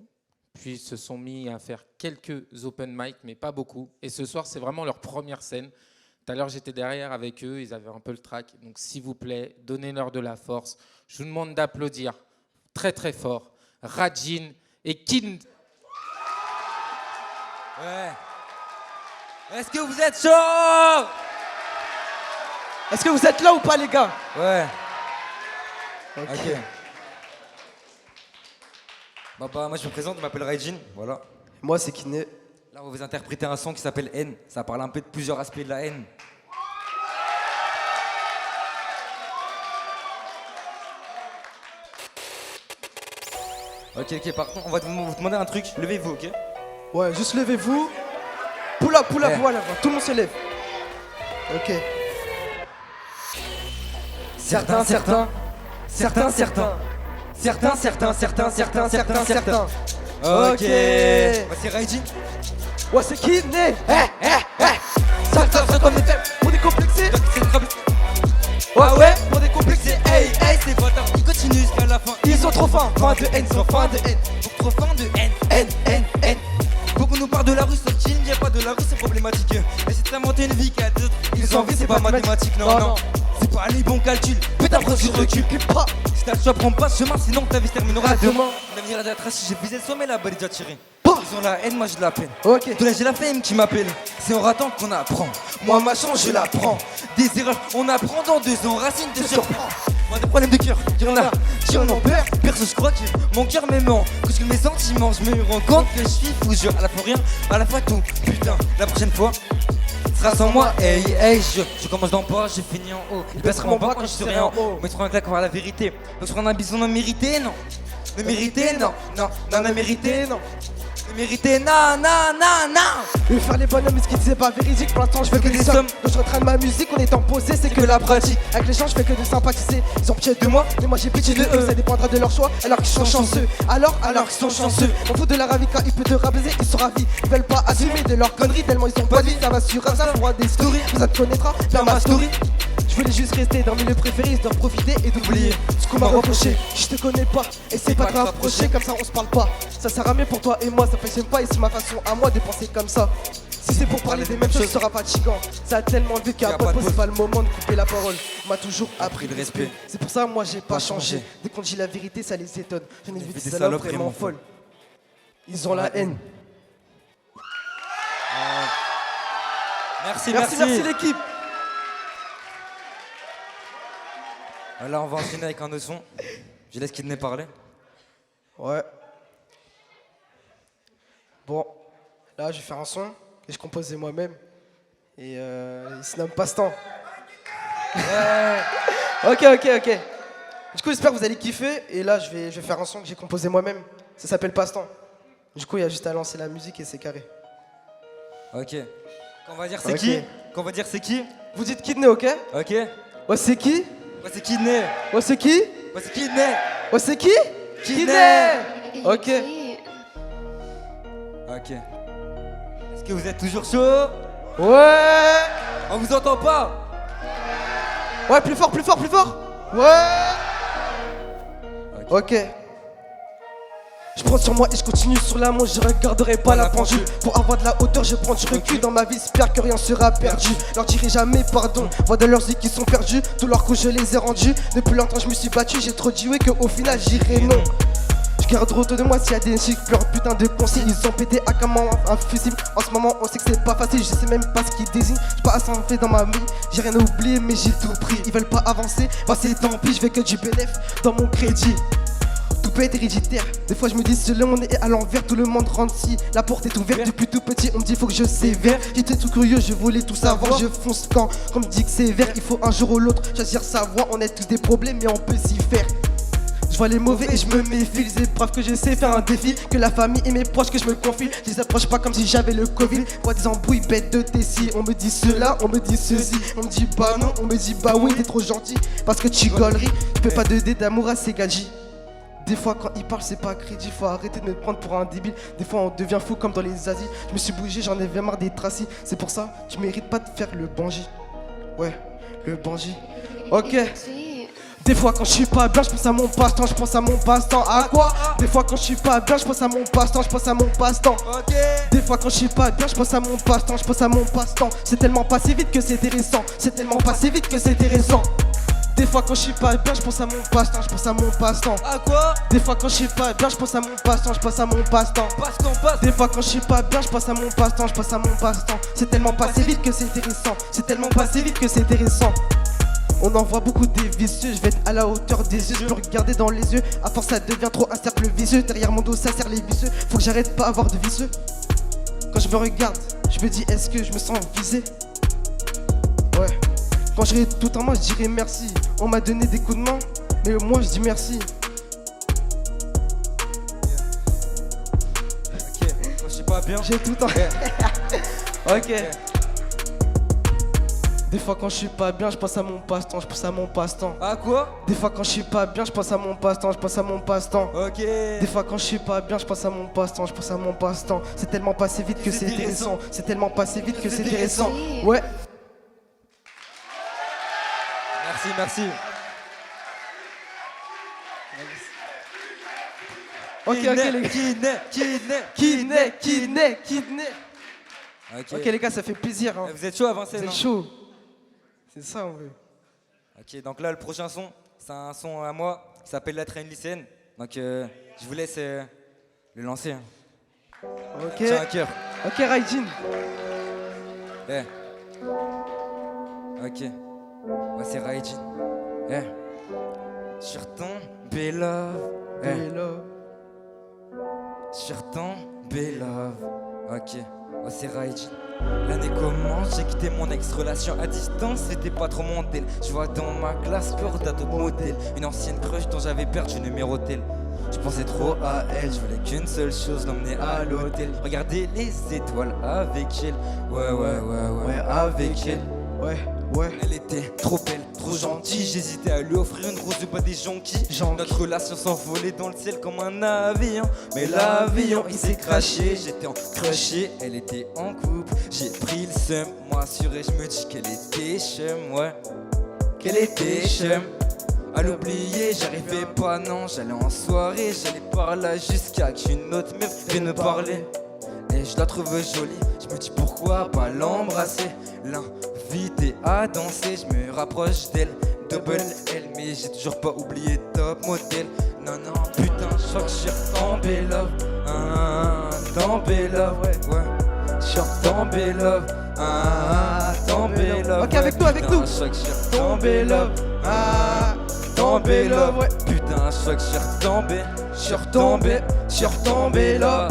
puis se sont mis à faire quelques open mic, mais pas beaucoup. Et ce soir, c'est vraiment leur première scène. Tout à l'heure, j'étais derrière avec eux, ils avaient un peu le trac. Donc, s'il vous plaît, donnez-leur de la force. Je vous demande d'applaudir très, très fort Rajin et Kin. Ouais. Est-ce que vous êtes chaud? Est-ce que vous êtes là ou pas, les gars? Ouais. Ok. Bah, moi je me présente, je m'appelle Rajin, voilà. Moi c'est Kiné. Là on va vous interpréter un son qui s'appelle Haine. Ça parle un peu de plusieurs aspects de la haine. Ok, par contre, on va vous demander un truc. Levez-vous, ok? Ouais, juste levez-vous. Pull up, voilà, tout le monde se lève. Ok. Certains. Ok. C'est Rajin. Ouais, c'est Kiné. Certains comme les thèmes, on est complexé. Ouais, on est complexé. Hey, c'est votre ils continuent jusqu'à la fin. Ils ont trop faim, fin de haine, Trop faim de haine. Faut qu'on nous parle de la rue, sauf qu'il n'y a pas de la rue, c'est problématique. Essayer de s'inventer une vie qu'à d'autres. Ils ont envie, c'est pas mathématique, non. C'est pas les bons calculs, putain, prends du recul. Si t'as le choix, prends pas ce chemin, sinon ta vie se terminera demain. L'avenir est de la trace, si j'ai visé le sommet, la balle est déjà tirée. Ils ont la haine, moi j'ai de la peine. Ok. Toi, j'ai la flemme qui m'appelle. C'est en ratant qu'on apprend. Moi, ma chance, je la prends. Des erreurs, on apprend dans 2 ans. Racine te surprend. Moi, des problèmes de cœur, y'en a qui en ont peur. Perso, je crois que mon cœur me ment. Que mes sentiments, je me rends compte que je suis fou. Je à la fois rien, à la fois tout. Putain, la prochaine fois sera sans moi. Hey, je commence d'en bas, je finis en haut. Il baissera mon bras quand je serai en haut. Mais tu prends un claque par la vérité. Donc, sur un abysson non mérité, non. Ne mérité, non. Ne mérité, non. Ne Mérité, na. Et faire les bonhommes, ce qu'ils disaient pas véridique. Pour l'instant, je fais que des sommes. Quand je retraîne ma musique, on est en posé, c'est que la pratique. Avec les gens, je fais que de sympathiser. Ils ont pitié de moi, mais moi j'ai pitié de eux. Ça dépendra de leur choix, alors qu'ils sont chanceux. Alors qu'ils sont chanceux. On fout de la ravie quand il peut te rabaisser, ils sont ravis. Ils veulent pas assumer de leurs conneries, tellement ils ont pas de vie. Ça va sur un froid des stories. Ça te connaîtra, dans ma story. Je voulais juste rester dans mes lieux préférés, histoire de profiter et d'oublier ce qu'on m'a reproché. Je te connais pas, et c'est pas te rapprocher, comme ça on se parle pas. Ça sert à mieux pour toi et moi, ça fonctionne pas et c'est ma façon à moi de penser comme ça. Si c'est pour parler des mêmes choses, ce sera fatigant. Ça a tellement vu qu'à pas de pause, c'est pas le moment de couper la parole. On m'a toujours appris le respect. C'est pour ça, moi j'ai pas changé. Dès qu'on dit la vérité, ça les étonne. J'en ai vu des salopes vraiment folles. Ils ont la haine. Merci l'équipe. Là, on va enchaîner avec un autre son. Je laisse Kidney parler. Ouais. Bon, là, je vais faire un son que je composais moi-même. Et il se nomme Passe-temps. Ok. Du coup, j'espère que vous allez kiffer. Et là, je vais faire un son que j'ai composé moi-même. Ça s'appelle Passe-temps. Du coup, il y a juste à lancer la musique et c'est carré. Ok. Quand on va dire c'est qui? Quand on va dire c'est qui? Vous dites Kidney, ok? Ok. Ouais, c'est qui? Ouais, c'est Kidney. Ouais, c'est qui? Ouais, c'est Kidney. Ouais, c'est qui? Kidney. Ok. Ok. Est-ce que vous êtes toujours chaud? Ouais. On vous entend pas? Ouais, plus fort. Ouais. Ok. Je prends sur moi et je continue sur la manche, je regarderai pas la pendule. Pour avoir de la hauteur, je prends du recul dans ma vie, j'espère que rien sera perdu. Leur dirai jamais pardon, vois de leurs yeux qui sont perdus. Tous leurs coups je les ai rendus, depuis longtemps je me suis battu. J'ai trop joué qu'au final j'irai non. Je garde autour de moi s'il y a des chics, leur putain de conseils. Ils ont pété à comment un fusible. En ce moment on sait que c'est pas facile, je sais même pas ce qu'ils désignent. J'ai pas assez en fait dans ma vie, j'ai rien oublié mais j'ai tout pris. Ils veulent pas avancer, bah c'est tant pis, je fais que du bénéf dans mon crédit. Tout peut être héréditaire, des fois je me dis ce monde est à l'envers, tout le monde rentre si la porte est ouverte. Depuis tout petit on me dit faut que je sévère. J'étais tout curieux, je voulais tout savoir, je fonce quand on me dit que c'est vert. Il faut un jour ou l'autre choisir sa voie, on a tous des problèmes mais on peut s'y faire. Je vois les mauvais et je me méfie, les épreuves que j'essaie faire un défi. Que la famille et mes proches que je me confie, je les approche pas comme si j'avais le Covid. Vois des embrouilles bêtes de Tessie, on me dit cela, on me dit ceci. On me dit bah non, on me dit bah oui, t'es trop gentil parce que tu gauleries. Je peux pas donner d'amour à ces gadgets. Des fois quand ils parlent c'est pas crédit, faut arrêter de me prendre pour un débile. Des fois on devient fou comme dans les Asies. Je me suis bougé, j'en avais marre des tracis. C'est pour ça, tu mérites pas de faire le bandit. Ouais, le bandit. Ok. Des fois quand je suis pas bien, je pense à mon passe-temps, je pense à mon passe-temps. À quoi? Des fois quand je suis pas bien, je pense à mon passe-temps, je pense à mon passe-temps. Des fois quand je suis pas bien, je pense à mon passe-temps, je pense à mon passe-temps. C'est tellement passé vite que c'est intéressant. C'est tellement passé vite que c'est intéressant. Des fois quand je suis pas bien, je pense à mon passe-temps, je pense à mon passe-temps. À quoi? Des fois quand je suis pas bien, je pense à mon passe-temps, je pense à mon passe-temps. Des fois quand je suis pas bien, je pense à mon passe-temps, je pense à mon passe-temps. C'est tellement passé vite que c'est intéressant. C'est tellement passé vite que c'est intéressant. On en voit beaucoup des vicieux, je vais être à la hauteur des yeux, je peux regarder dans les yeux. À force ça devient trop un cercle vicieux, derrière mon dos ça serre les vicieux. Faut que j'arrête pas avoir de vicieux. Quand je me regarde, je me dis est-ce que je me sens visé? Ouais. Quand j'aurai tout en moi, je dirai merci. On m'a donné des coups de main, mais moi je dis merci. Ok, quand je suis pas bien, j'ai tout en Ok. Des fois quand je suis pas bien, je pense à mon passe-temps, je pense à mon passe-temps. À quoi? Des fois quand je suis pas bien, je pense à mon passe-temps, je pense à mon passe-temps. Ok. Des fois quand je suis pas bien, je pense à mon passe-temps, je pense à mon passe-temps. C'est tellement passé vite que c'est intéressant. C'est tellement passé vite que c'est intéressant. Ouais. Merci. Ok, les gars. Kidney. Ok les gars, ça fait plaisir. Hein. Vous êtes chaud à avancer? Vous êtes chaud. C'est ça on veut. Ok, donc là le prochain son, c'est un son à moi qui s'appelle La Traîne lycéenne. Donc je vous laisse le lancer. Hein. Ok. Tiens à cœur. Ok, Raijin. Yeah. Ok. Ouais, c'est Raijin. Yeah. Sur ton Belove. Sur ton Belove. Ok. Ouais, c'est Raijin. L'année commence, j'ai quitté mon ex-relation à distance, c'était pas trop mon tel. Je vois dans ma classe peur d'autres modèles, une ancienne crush dont j'avais perdu le numéro tel. Je pensais trop à elle, je voulais qu'une seule chose, l'emmener à l'hôtel. Regarder les étoiles avec elle. Ouais, avec elle. Ouais. Elle était trop belle, trop gentille. J'hésitais à lui offrir une rose, pas des jonquilles. Notre relation s'envolait dans le ciel comme un avion. Mais l'avion il s'est craché. J'étais en crushé, elle était en couple. J'ai pris le seum, moi sur elle, je me dis qu'elle était chum, ouais. Qu'elle était chum. À l'oublier, j'arrivais pas, non. J'allais en soirée, j'allais par là jusqu'à qu'une autre meuf vienne me parler. Et je la trouve jolie, je me dis pourquoi pas l'embrasser. L'inviter à danser, je me rapproche d'elle. Double L, mais j'ai toujours pas oublié top modèle. Non, putain, je crois que je suis retombé love. Tombé love, ouais. Je suis retombé love. Tombé love. Ok, avec nous, avec nous. Je crois que je suis retombé love. Tombé love, ouais. Putain, je crois que je suis retombé. Je suis retombé là.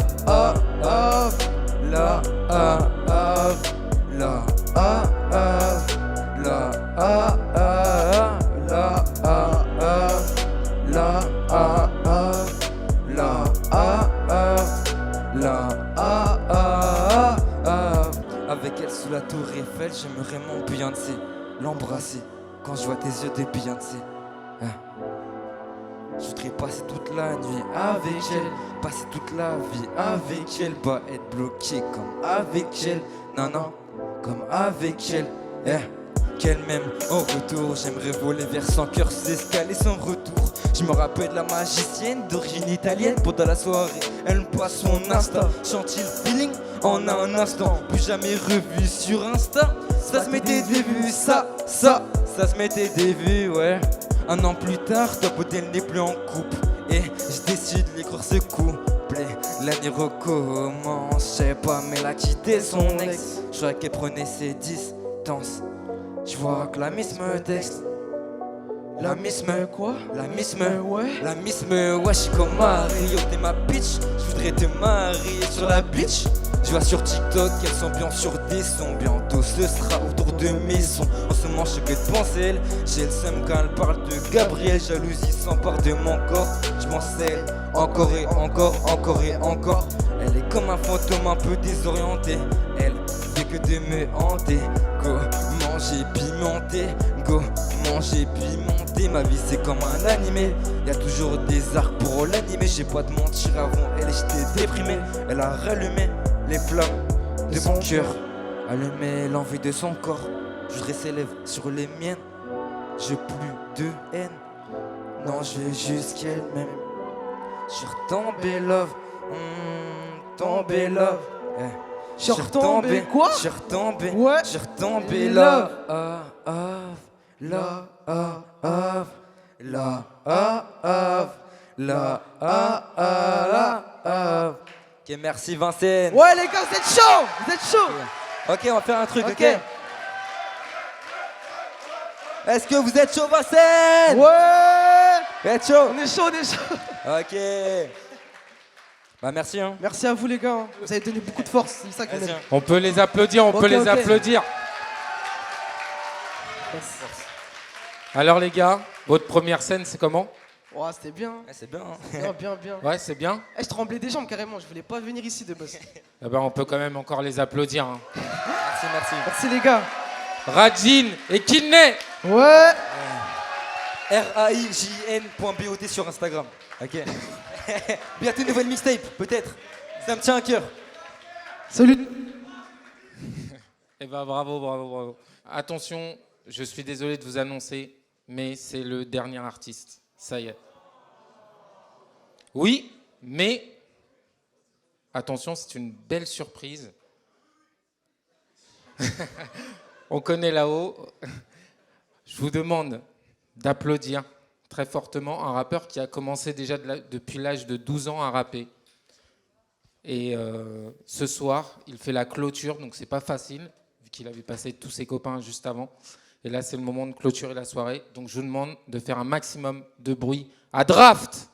Avec elle sous la tour Eiffel, j'aimerais mon Beyoncé, l'embrasser quand je vois tes yeux de Beyoncé. Je voudrais passer toute la nuit avec elle, passer toute la vie avec elle, pas être bloqué comme avec elle, non, comme avec elle, qu'elle m'aime au retour. J'aimerais voler vers son cœur, escaler son retour. Je me rappelle de la magicienne d'origine italienne. Pendant la soirée, elle me passe son Insta. Chante le feeling en un instant. Plus jamais revu sur Insta. Ça se mettait des vues, ça se mettait des vues, ouais. Un an plus tard, Top Model n'est plus en couple. Et je décide d'écrire ce couplet. L'année recommence, je sais pas, mais elle a quitté son ex. Je crois qu'elle prenait ses distances. Je vois que la miss me texte. La miss me quoi? La miss me ouais. La miss me ouais, je suis comme Mario, t'es ma bitch. Je voudrais te marier sur la beach. Je vois sur TikTok qu'elle s'ambiance sur des sons. Bientôt ce sera autour de maison. En ce moment je sais que de penser elle. J'ai le seum quand elle parle de Gabriel. Jalousie s'empare de mon corps. Je m'en sais encore et encore, encore et encore. Elle est comme un fantôme un peu désorienté. Elle fait que de me hanter. Go manger pimenté. Go manger pimenté. Ma vie c'est comme un animé. Y'a toujours des arcs pour l'animer. J'ai pas de mentir avant elle, j'étais déprimé. Elle a rallumé les flammes de mon cœur, allumé l'envie de son corps. Je voudrais ses lèvres sur les miennes. J'ai plus de haine. Non, je veux juste qu'elle m'aime. Je suis retombé love. Tombé love. Je suis retombé quoi? Je suis retombé. Ouais. Je suis retombé love. Love. Ok, merci Vincennes. Ouais les gars, vous êtes chaud. Vous êtes chaud. Ok, on va faire un truc, ok. Est-ce que vous êtes chaud Vincennes? Ouais. Vous êtes chaud? On est chaud. Ok. Bah merci hein. Merci à vous les gars. Vous avez donné beaucoup de force, c'est ça qu'on aime. On peut les applaudir, on peut les applaudir. Alors les gars, votre première scène c'est comment? Ouais, c'était bien. C'est bien. Hein. Bien. Ouais, c'est bien. Je tremblais des jambes carrément, je voulais pas venir ici de base. Eh ben, on peut quand même encore les applaudir. Hein. Merci. Merci les gars. Rajin et Kidney. Ouais. RAIJN.BOT sur Instagram. Ok. Bientôt une nouvelle mixtape, peut-être. Ça me tient à cœur. Salut. Eh ben bravo. Attention, je suis désolé de vous annoncer, mais c'est le dernier artiste. Ça y est. Oui, mais attention, c'est une belle surprise. On connaît là-haut. Je vous demande d'applaudir très fortement un rappeur qui a commencé déjà depuis l'âge de 12 ans à rapper. Et ce soir, il fait la clôture, donc c'est pas facile, vu qu'il avait passé tous ses copains juste avant. Et là, c'est le moment de clôturer la soirée. Donc je vous demande de faire un maximum de bruit à Draft.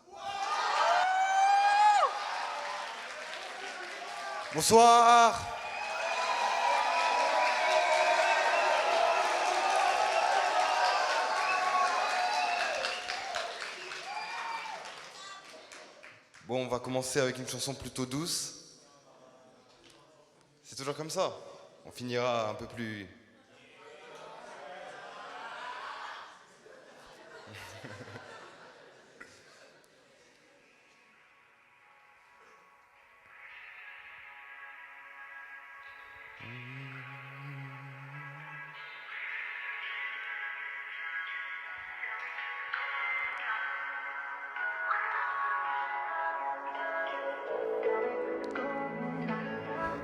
Bonsoir. Bon, on va commencer avec une chanson plutôt douce. C'est toujours comme ça. On finira un peu plus...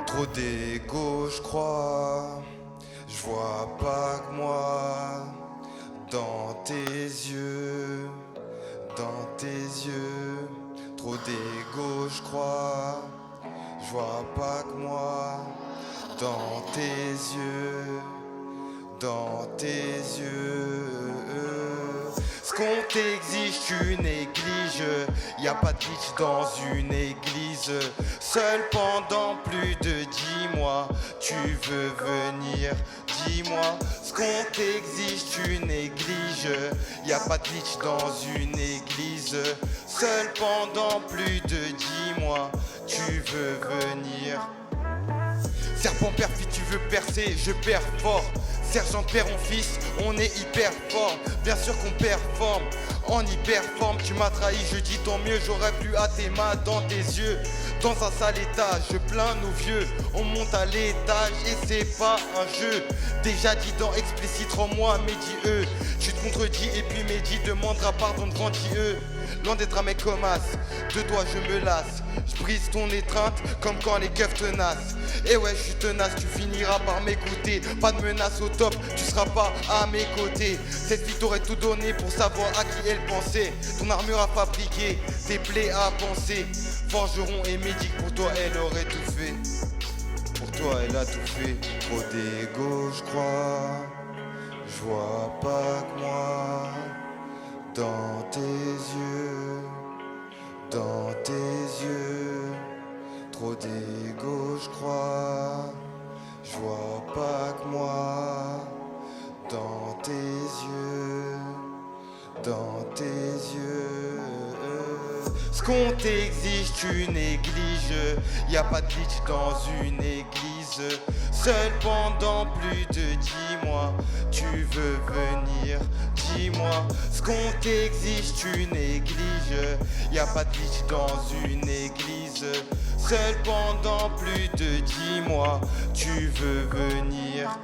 Trop d'égo, je crois, je vois pas que moi, dans tes yeux, trop d'égo, je crois, je vois pas que moi, dans tes yeux, ce qu'on t'exige, tu négliges. Y a pas de bitch dans une église. Seul pendant plus de 10 mois. Tu veux venir, dis-moi. Ce qu'on t'exige, tu négliges. Y a pas de bitch dans une église. Seul pendant plus de 10 mois. Tu veux venir. Serpent perfide, tu veux percer, je perds fort. Sergent père en fils, on est hyper fort. Bien sûr qu'on performe, en hyper forme. Tu m'as trahi, je dis tant mieux. J'aurais pu à tes mains dans tes yeux. Dans un sale état, je plains nos vieux. On monte à l'étage et c'est pas un jeu. Déjà dit dans explicite, rends-moi Mehdi eux. Tu te contredis et puis Mehdi demandera pardon devant Dieu. Loin d'être un mec comme as, de toi je me lasse. Je brise ton étreinte comme quand les keufs tenaces. Et ouais je suis tenace, tu finiras par m'écouter. Pas de menace au top, tu seras pas à mes côtés. Cette fille t'aurait tout donné pour savoir à qui elle pensait. Ton armure à fabriquer, tes plaies à penser. Forgeron et médic, pour toi elle aurait tout fait. Pour toi elle a tout fait. Trop d'égo je crois, je vois pas que moi. Dans tes yeux, trop d'égo je crois, je vois pas que moi. Dans tes yeux, ce qu'on t'exige tu négliges. Y a pas de bitch dans une église. Seul pendant plus de 10 mois. Tu veux venir, dis-moi. Ce qu'on t'exige tu négliges. Y a pas de bitch dans une église. Seul pendant plus de 10 mois. Tu veux venir.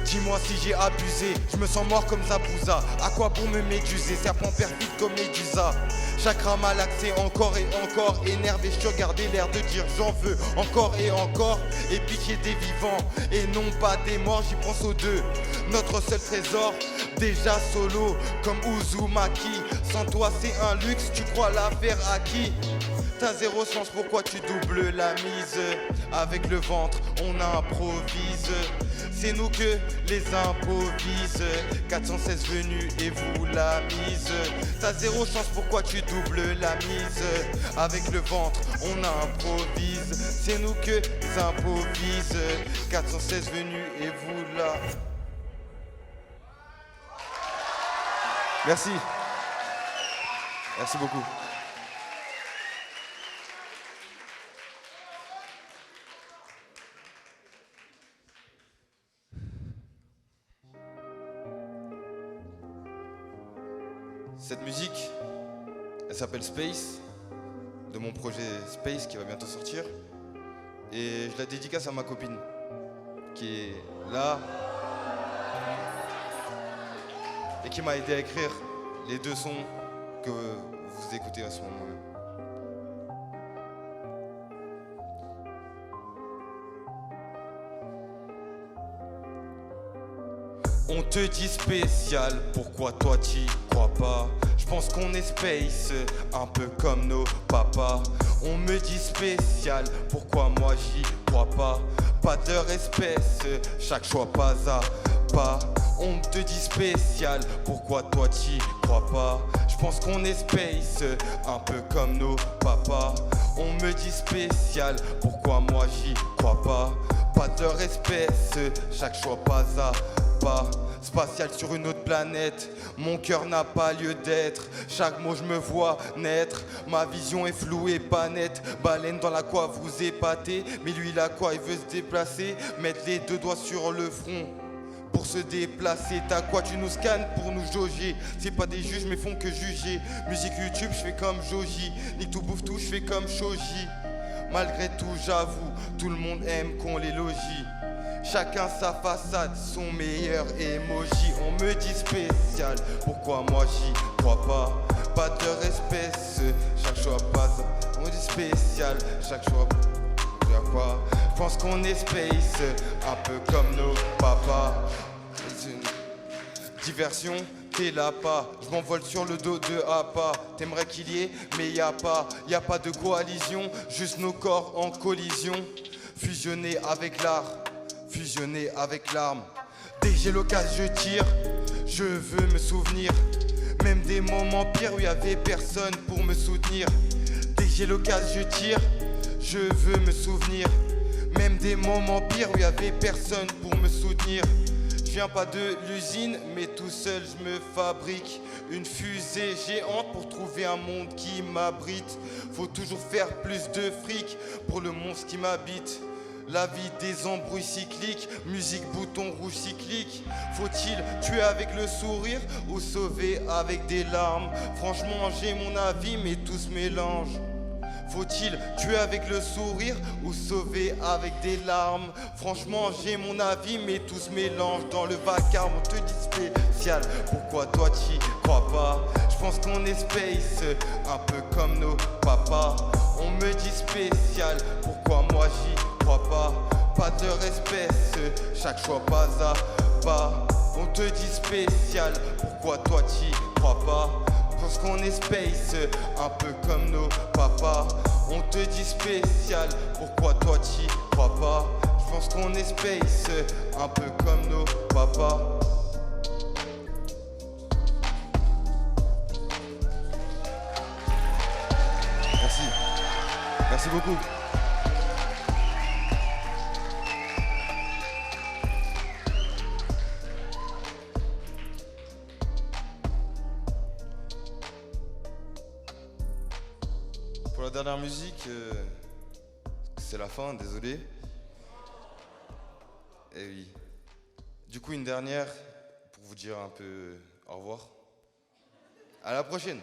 Dis-moi si j'ai abusé, je me sens mort comme Zabouza. À quoi bon me méduser, serpent perfide comme Médusa. Chakra malaxé encore et encore. Énervé, je te regardais l'air de dire j'en veux encore et encore. Et pitié des vivants et non pas des morts, j'y pense aux deux. Notre seul trésor, déjà solo comme Uzumaki. Sans toi c'est un luxe, tu crois l'affaire à qui? T'as zéro sens, pourquoi tu doubles la mise? Avec le ventre, on improvise. C'est nous que les improvise. 416 venus et vous la mise. T'as zéro chance, pourquoi tu doubles la mise? Avec le ventre, on improvise. C'est nous que les improvise. 416 venus et vous la... Merci. Merci beaucoup. Cette musique, elle s'appelle Space, de mon projet Space qui va bientôt sortir. Et je la dédicace à ma copine, qui est là, et qui m'a aidé à écrire les deux sons que vous écoutez à ce moment. On te dit spécial, pourquoi toi t'y crois pas? Je pense qu'on est space, un peu comme nos papas. On me dit spécial, pourquoi moi j'y crois pas? Pas d'heure espèce, chaque choix pas à pas. On te dit spécial, pourquoi toi t'y crois pas? Je pense qu'on est space, un peu comme nos papas. On me dit spécial, pourquoi moi j'y crois pas? Pas d'heure espèce, chaque choix pas à pas. spatial sur une autre planète. Mon cœur n'a pas lieu d'être. Chaque mot je me vois naître. Ma vision est floue et pas nette. Baleine dans la quoi vous épatez. Mais lui là quoi il veut se déplacer. Mettre les deux doigts sur le front pour se déplacer. T'as quoi tu nous scannes pour nous jauger. C'est pas des juges mais font que juger. Musique YouTube je fais comme Joji. Nique tout bouffe tout je fais comme Shoji. Malgré tout j'avoue, tout le monde aime qu'on l'élogie. Chacun sa façade, son meilleur emoji. On me dit spécial, pourquoi moi j'y crois pas. Pas de respect, chaque choix passe. On dit spécial, chaque choix pas. Je pense qu'on est space, un peu comme nos papas. C'est une diversion, t'es là pas. Je m'envole sur le dos de Appa. T'aimerais qu'il y ait, mais y a pas de coalition. Juste nos corps en collision. Fusionnés avec l'art, fusionnés avec l'arme. Dès que j'ai l'occasion je tire, je veux me souvenir. Même des moments pires où y avait personne pour me soutenir. Dès que j'ai l'occasion je tire, je veux me souvenir. Même des moments pires où y avait personne pour me soutenir. Je viens pas de l'usine, mais tout seul je me fabrique une fusée géante pour trouver un monde qui m'abrite. Faut toujours faire plus de fric pour le monstre qui m'habite. La vie des embrouilles cycliques, musique bouton rouge cyclique. Faut-il tuer avec le sourire ou sauver avec des larmes? Franchement j'ai mon avis mais tout se mélange. Faut-il tuer avec le sourire ou sauver avec des larmes? Franchement j'ai mon avis mais tout se mélange. Dans le vacarme on te dit spécial, pourquoi toi t'y crois pas? Je pense qu'on est space, un peu comme nos papas. On me dit spécial, pourquoi moi j'y crois pas? Pas de respect, chaque choix pas à pas. On te dit spécial, pourquoi toi t'y crois pas? Parce qu'on est space, un peu comme nos papas. On te dit spécial, pourquoi toi t'y crois pas? Je pense qu'on est space, un peu comme nos papas. Merci. Merci beaucoup. Pour la dernière musique, c'est la fin, désolé. Eh oui. Du coup, une dernière pour vous dire un peu au revoir. À la prochaine.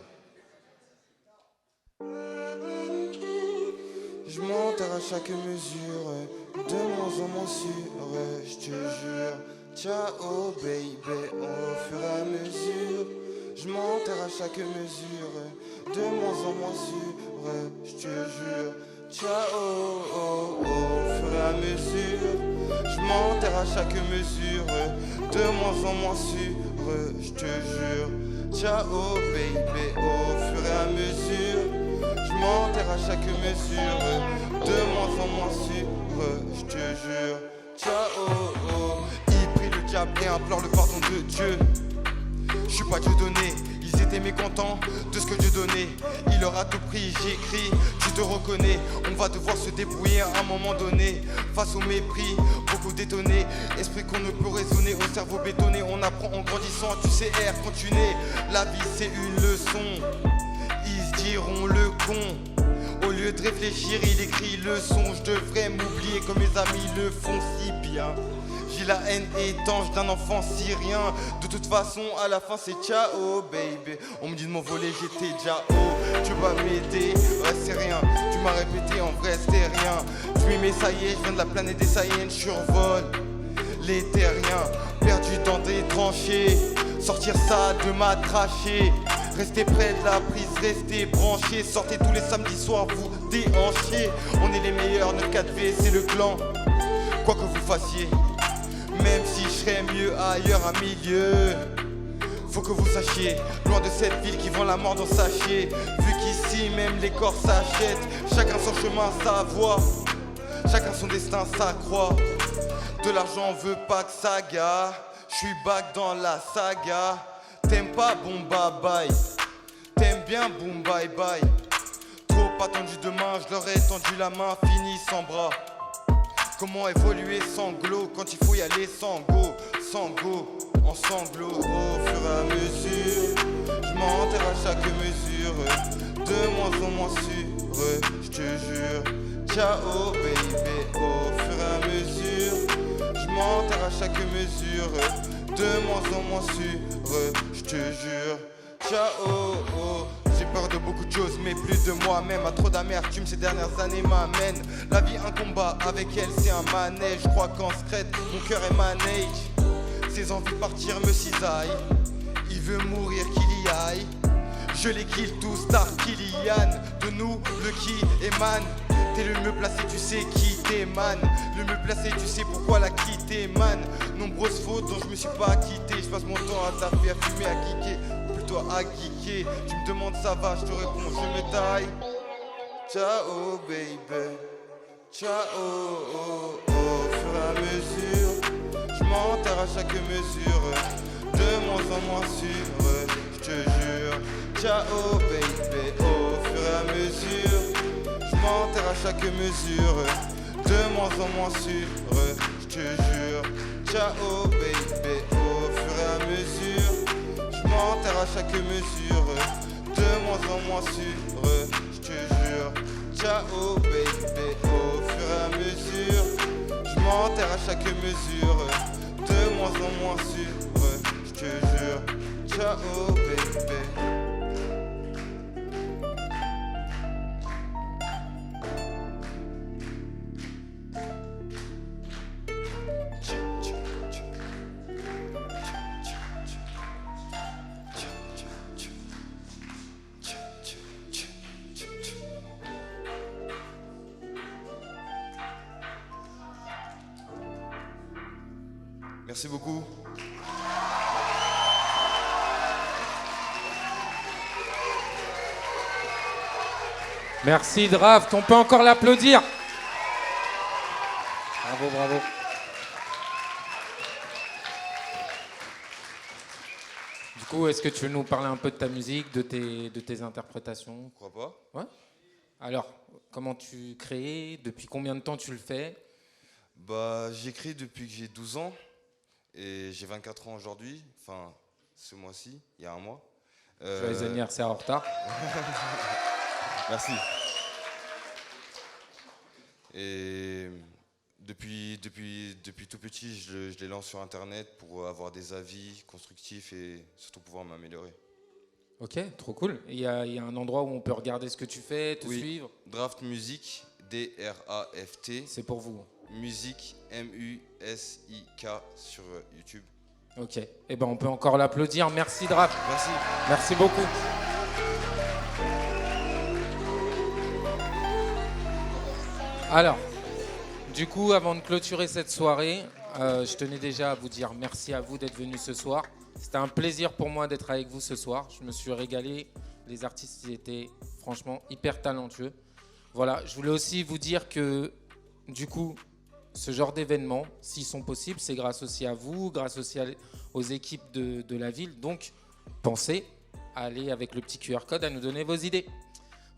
Je m'enterre à chaque mesure, de moins en moins sûr, je te jure. Ciao baby, au fur et à mesure. Je m'enterre à chaque mesure, de moins en moins sûr, je te jure. Ciao, au fur et à mesure. Je m'enterre à chaque mesure, de moins en moins sûr, je te jure. Ciao baby, au fur et à mesure. Je m'enterre à chaque mesure, de moins en moins sûr, je te jure. Ciao, il prie le diable et implore le pardon de Dieu. Je suis pas Dieu donné, ils étaient mécontents de ce que Dieu donnait. Il leur a tout pris, j'écris, tu te reconnais. On va devoir se débrouiller à un moment donné. Face au mépris, beaucoup détonné. Esprit qu'on ne peut raisonner, au cerveau bétonné. On apprend en grandissant, tu sais R quand tu nais. La vie c'est une leçon, ils se diront le con. Au lieu de réfléchir, il écrit le son. Je devrais m'oublier comme mes amis le font si bien. J'ai la haine étanche d'un enfant syrien. De toute façon, à la fin, c'est ciao, baby. On me dit de m'envoler, j'étais déjà haut. Tu vas m'aider, ouais, c'est rien. Tu m'as répété, en vrai, c'était rien. Je m'y mets, ça y est, je viens de la planète des Saiyans. Je survole les terriens, perdu dans des tranchées. Sortir ça de ma trachée. Restez près de la prise, restez branchés. Sortez tous les samedis soirs, vous déhanchiez. On est les meilleurs, notre 4V, c'est le clan. Quoi que vous fassiez, même si je serais mieux ailleurs à milieu. Faut que vous sachiez, loin de cette ville qui vend la mort dans sachet. Vu qu'ici même les corps s'achètent. Chacun son chemin, sa voie. Chacun son destin, sa croix. De l'argent on veut pas que ça gare. J'suis back dans la saga. T'aimes pas, bon bye bye. T'aimes bien, boum bye bye. Trop attendu demain, je leur ai tendu la main, fini sans bras. Comment évoluer sans glow quand il faut y aller sans go, sans go. en sanglots au fur et à mesure. Je m'enterre à chaque mesure, de moins en moins sûr, je te jure. Ciao baby, au fur et à mesure. Je m'enterre à chaque mesure, de moins en moins sûr, je te jure. Ciao, j'ai peur de beaucoup de choses, mais plus de moi-même. À trop d'amertume ces dernières années m'amènent. La vie un combat, avec elle c'est un manège. Je crois qu'en secret, mon cœur est manage. Ses envies de partir me cisaillent. Il veut mourir qu'il y aille. Je les kill tous, star Kylian. De nous, le qui émane. T'es le mieux placé, tu sais qui t'émane. Le mieux placé, tu sais pourquoi la quitter, man. Nombreuses fautes dont je me suis pas acquitté. Je passe mon temps à taffer, à fumer, à kicker. Plutôt à geeker. Tu me demandes ça va, je te réponds, je me taille. Ciao baby. Ciao, au fur et à mesure. Je m'enterre à chaque mesure. De moins en moins sûr, je te jure. Ciao baby, au fur et à mesure. Je m'enterre à chaque mesure, de moins en moins sûr, je te jure. Ciao baby, au fur et à mesure. Je m'enterre à chaque mesure, de moins en moins sûr, je te jure. Ciao baby, au fur et à mesure. Je m'enterre à chaque mesure, de moins en moins sûr, je te jure. Ciao baby. Merci beaucoup. Merci Draft, on peut encore l'applaudir. Bravo, bravo. Du coup, est-ce que tu veux nous parler un peu de ta musique, de tes interprétations? Pourquoi pas? Ouais. Alors, comment tu crées? Depuis combien de temps tu le fais? Bah, j'écris depuis que j'ai 12 ans et j'ai 24 ans aujourd'hui, enfin ce mois-ci, il y a un mois. Joyeux anniversaire en retard. Merci. Et depuis tout petit, je les lance sur Internet pour avoir des avis constructifs et surtout pouvoir m'améliorer. Ok, trop cool. Il y a un endroit où on peut regarder ce que tu fais, te suivre. Draft Music, D-R-A-F-T. C'est pour vous. Music, M-U-S-I-K sur YouTube. Ok, eh ben on peut encore l'applaudir. Merci Draft. Merci. Merci beaucoup. Alors, du coup, avant de clôturer cette soirée, je tenais déjà à vous dire merci à vous d'être venus ce soir. C'était un plaisir pour moi d'être avec vous ce soir. Je me suis régalé. Les artistes étaient franchement hyper talentueux. Voilà, je voulais aussi vous dire que, du coup, ce genre d'événements, s'ils sont possibles, c'est grâce aussi à vous, grâce aussi aux équipes de la ville. Donc, pensez à aller avec le petit QR code à nous donner vos idées.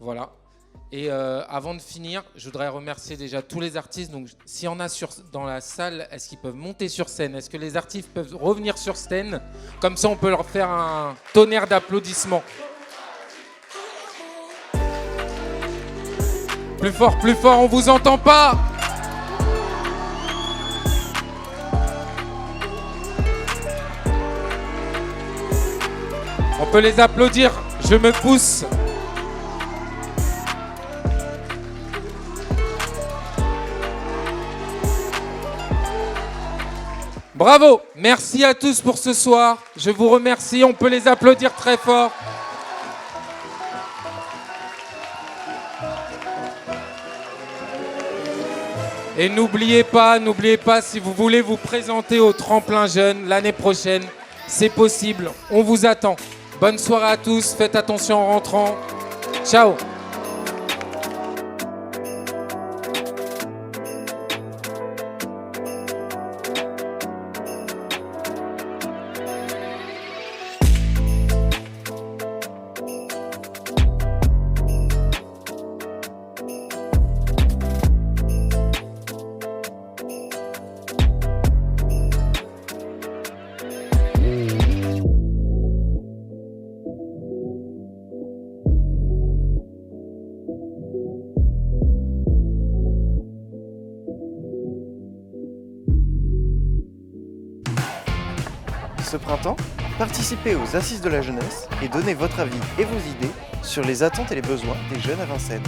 Voilà. Et avant de finir, je voudrais remercier déjà tous les artistes. Donc, s'il y en a dans la salle, est-ce qu'ils peuvent monter sur scène? Est-ce que les artistes peuvent revenir sur scène? Comme ça, on peut leur faire un tonnerre d'applaudissements. Plus fort, on vous entend pas. On peut les applaudir, je me pousse. Bravo, merci à tous pour ce soir. Je vous remercie, on peut les applaudir très fort. Et n'oubliez pas, si vous voulez vous présenter au Tremplin Jeune l'année prochaine, c'est possible, on vous attend. Bonne soirée à tous, faites attention en rentrant. Ciao. Ce printemps, participez aux Assises de la jeunesse et donnez votre avis et vos idées sur les attentes et les besoins des jeunes à Vincennes.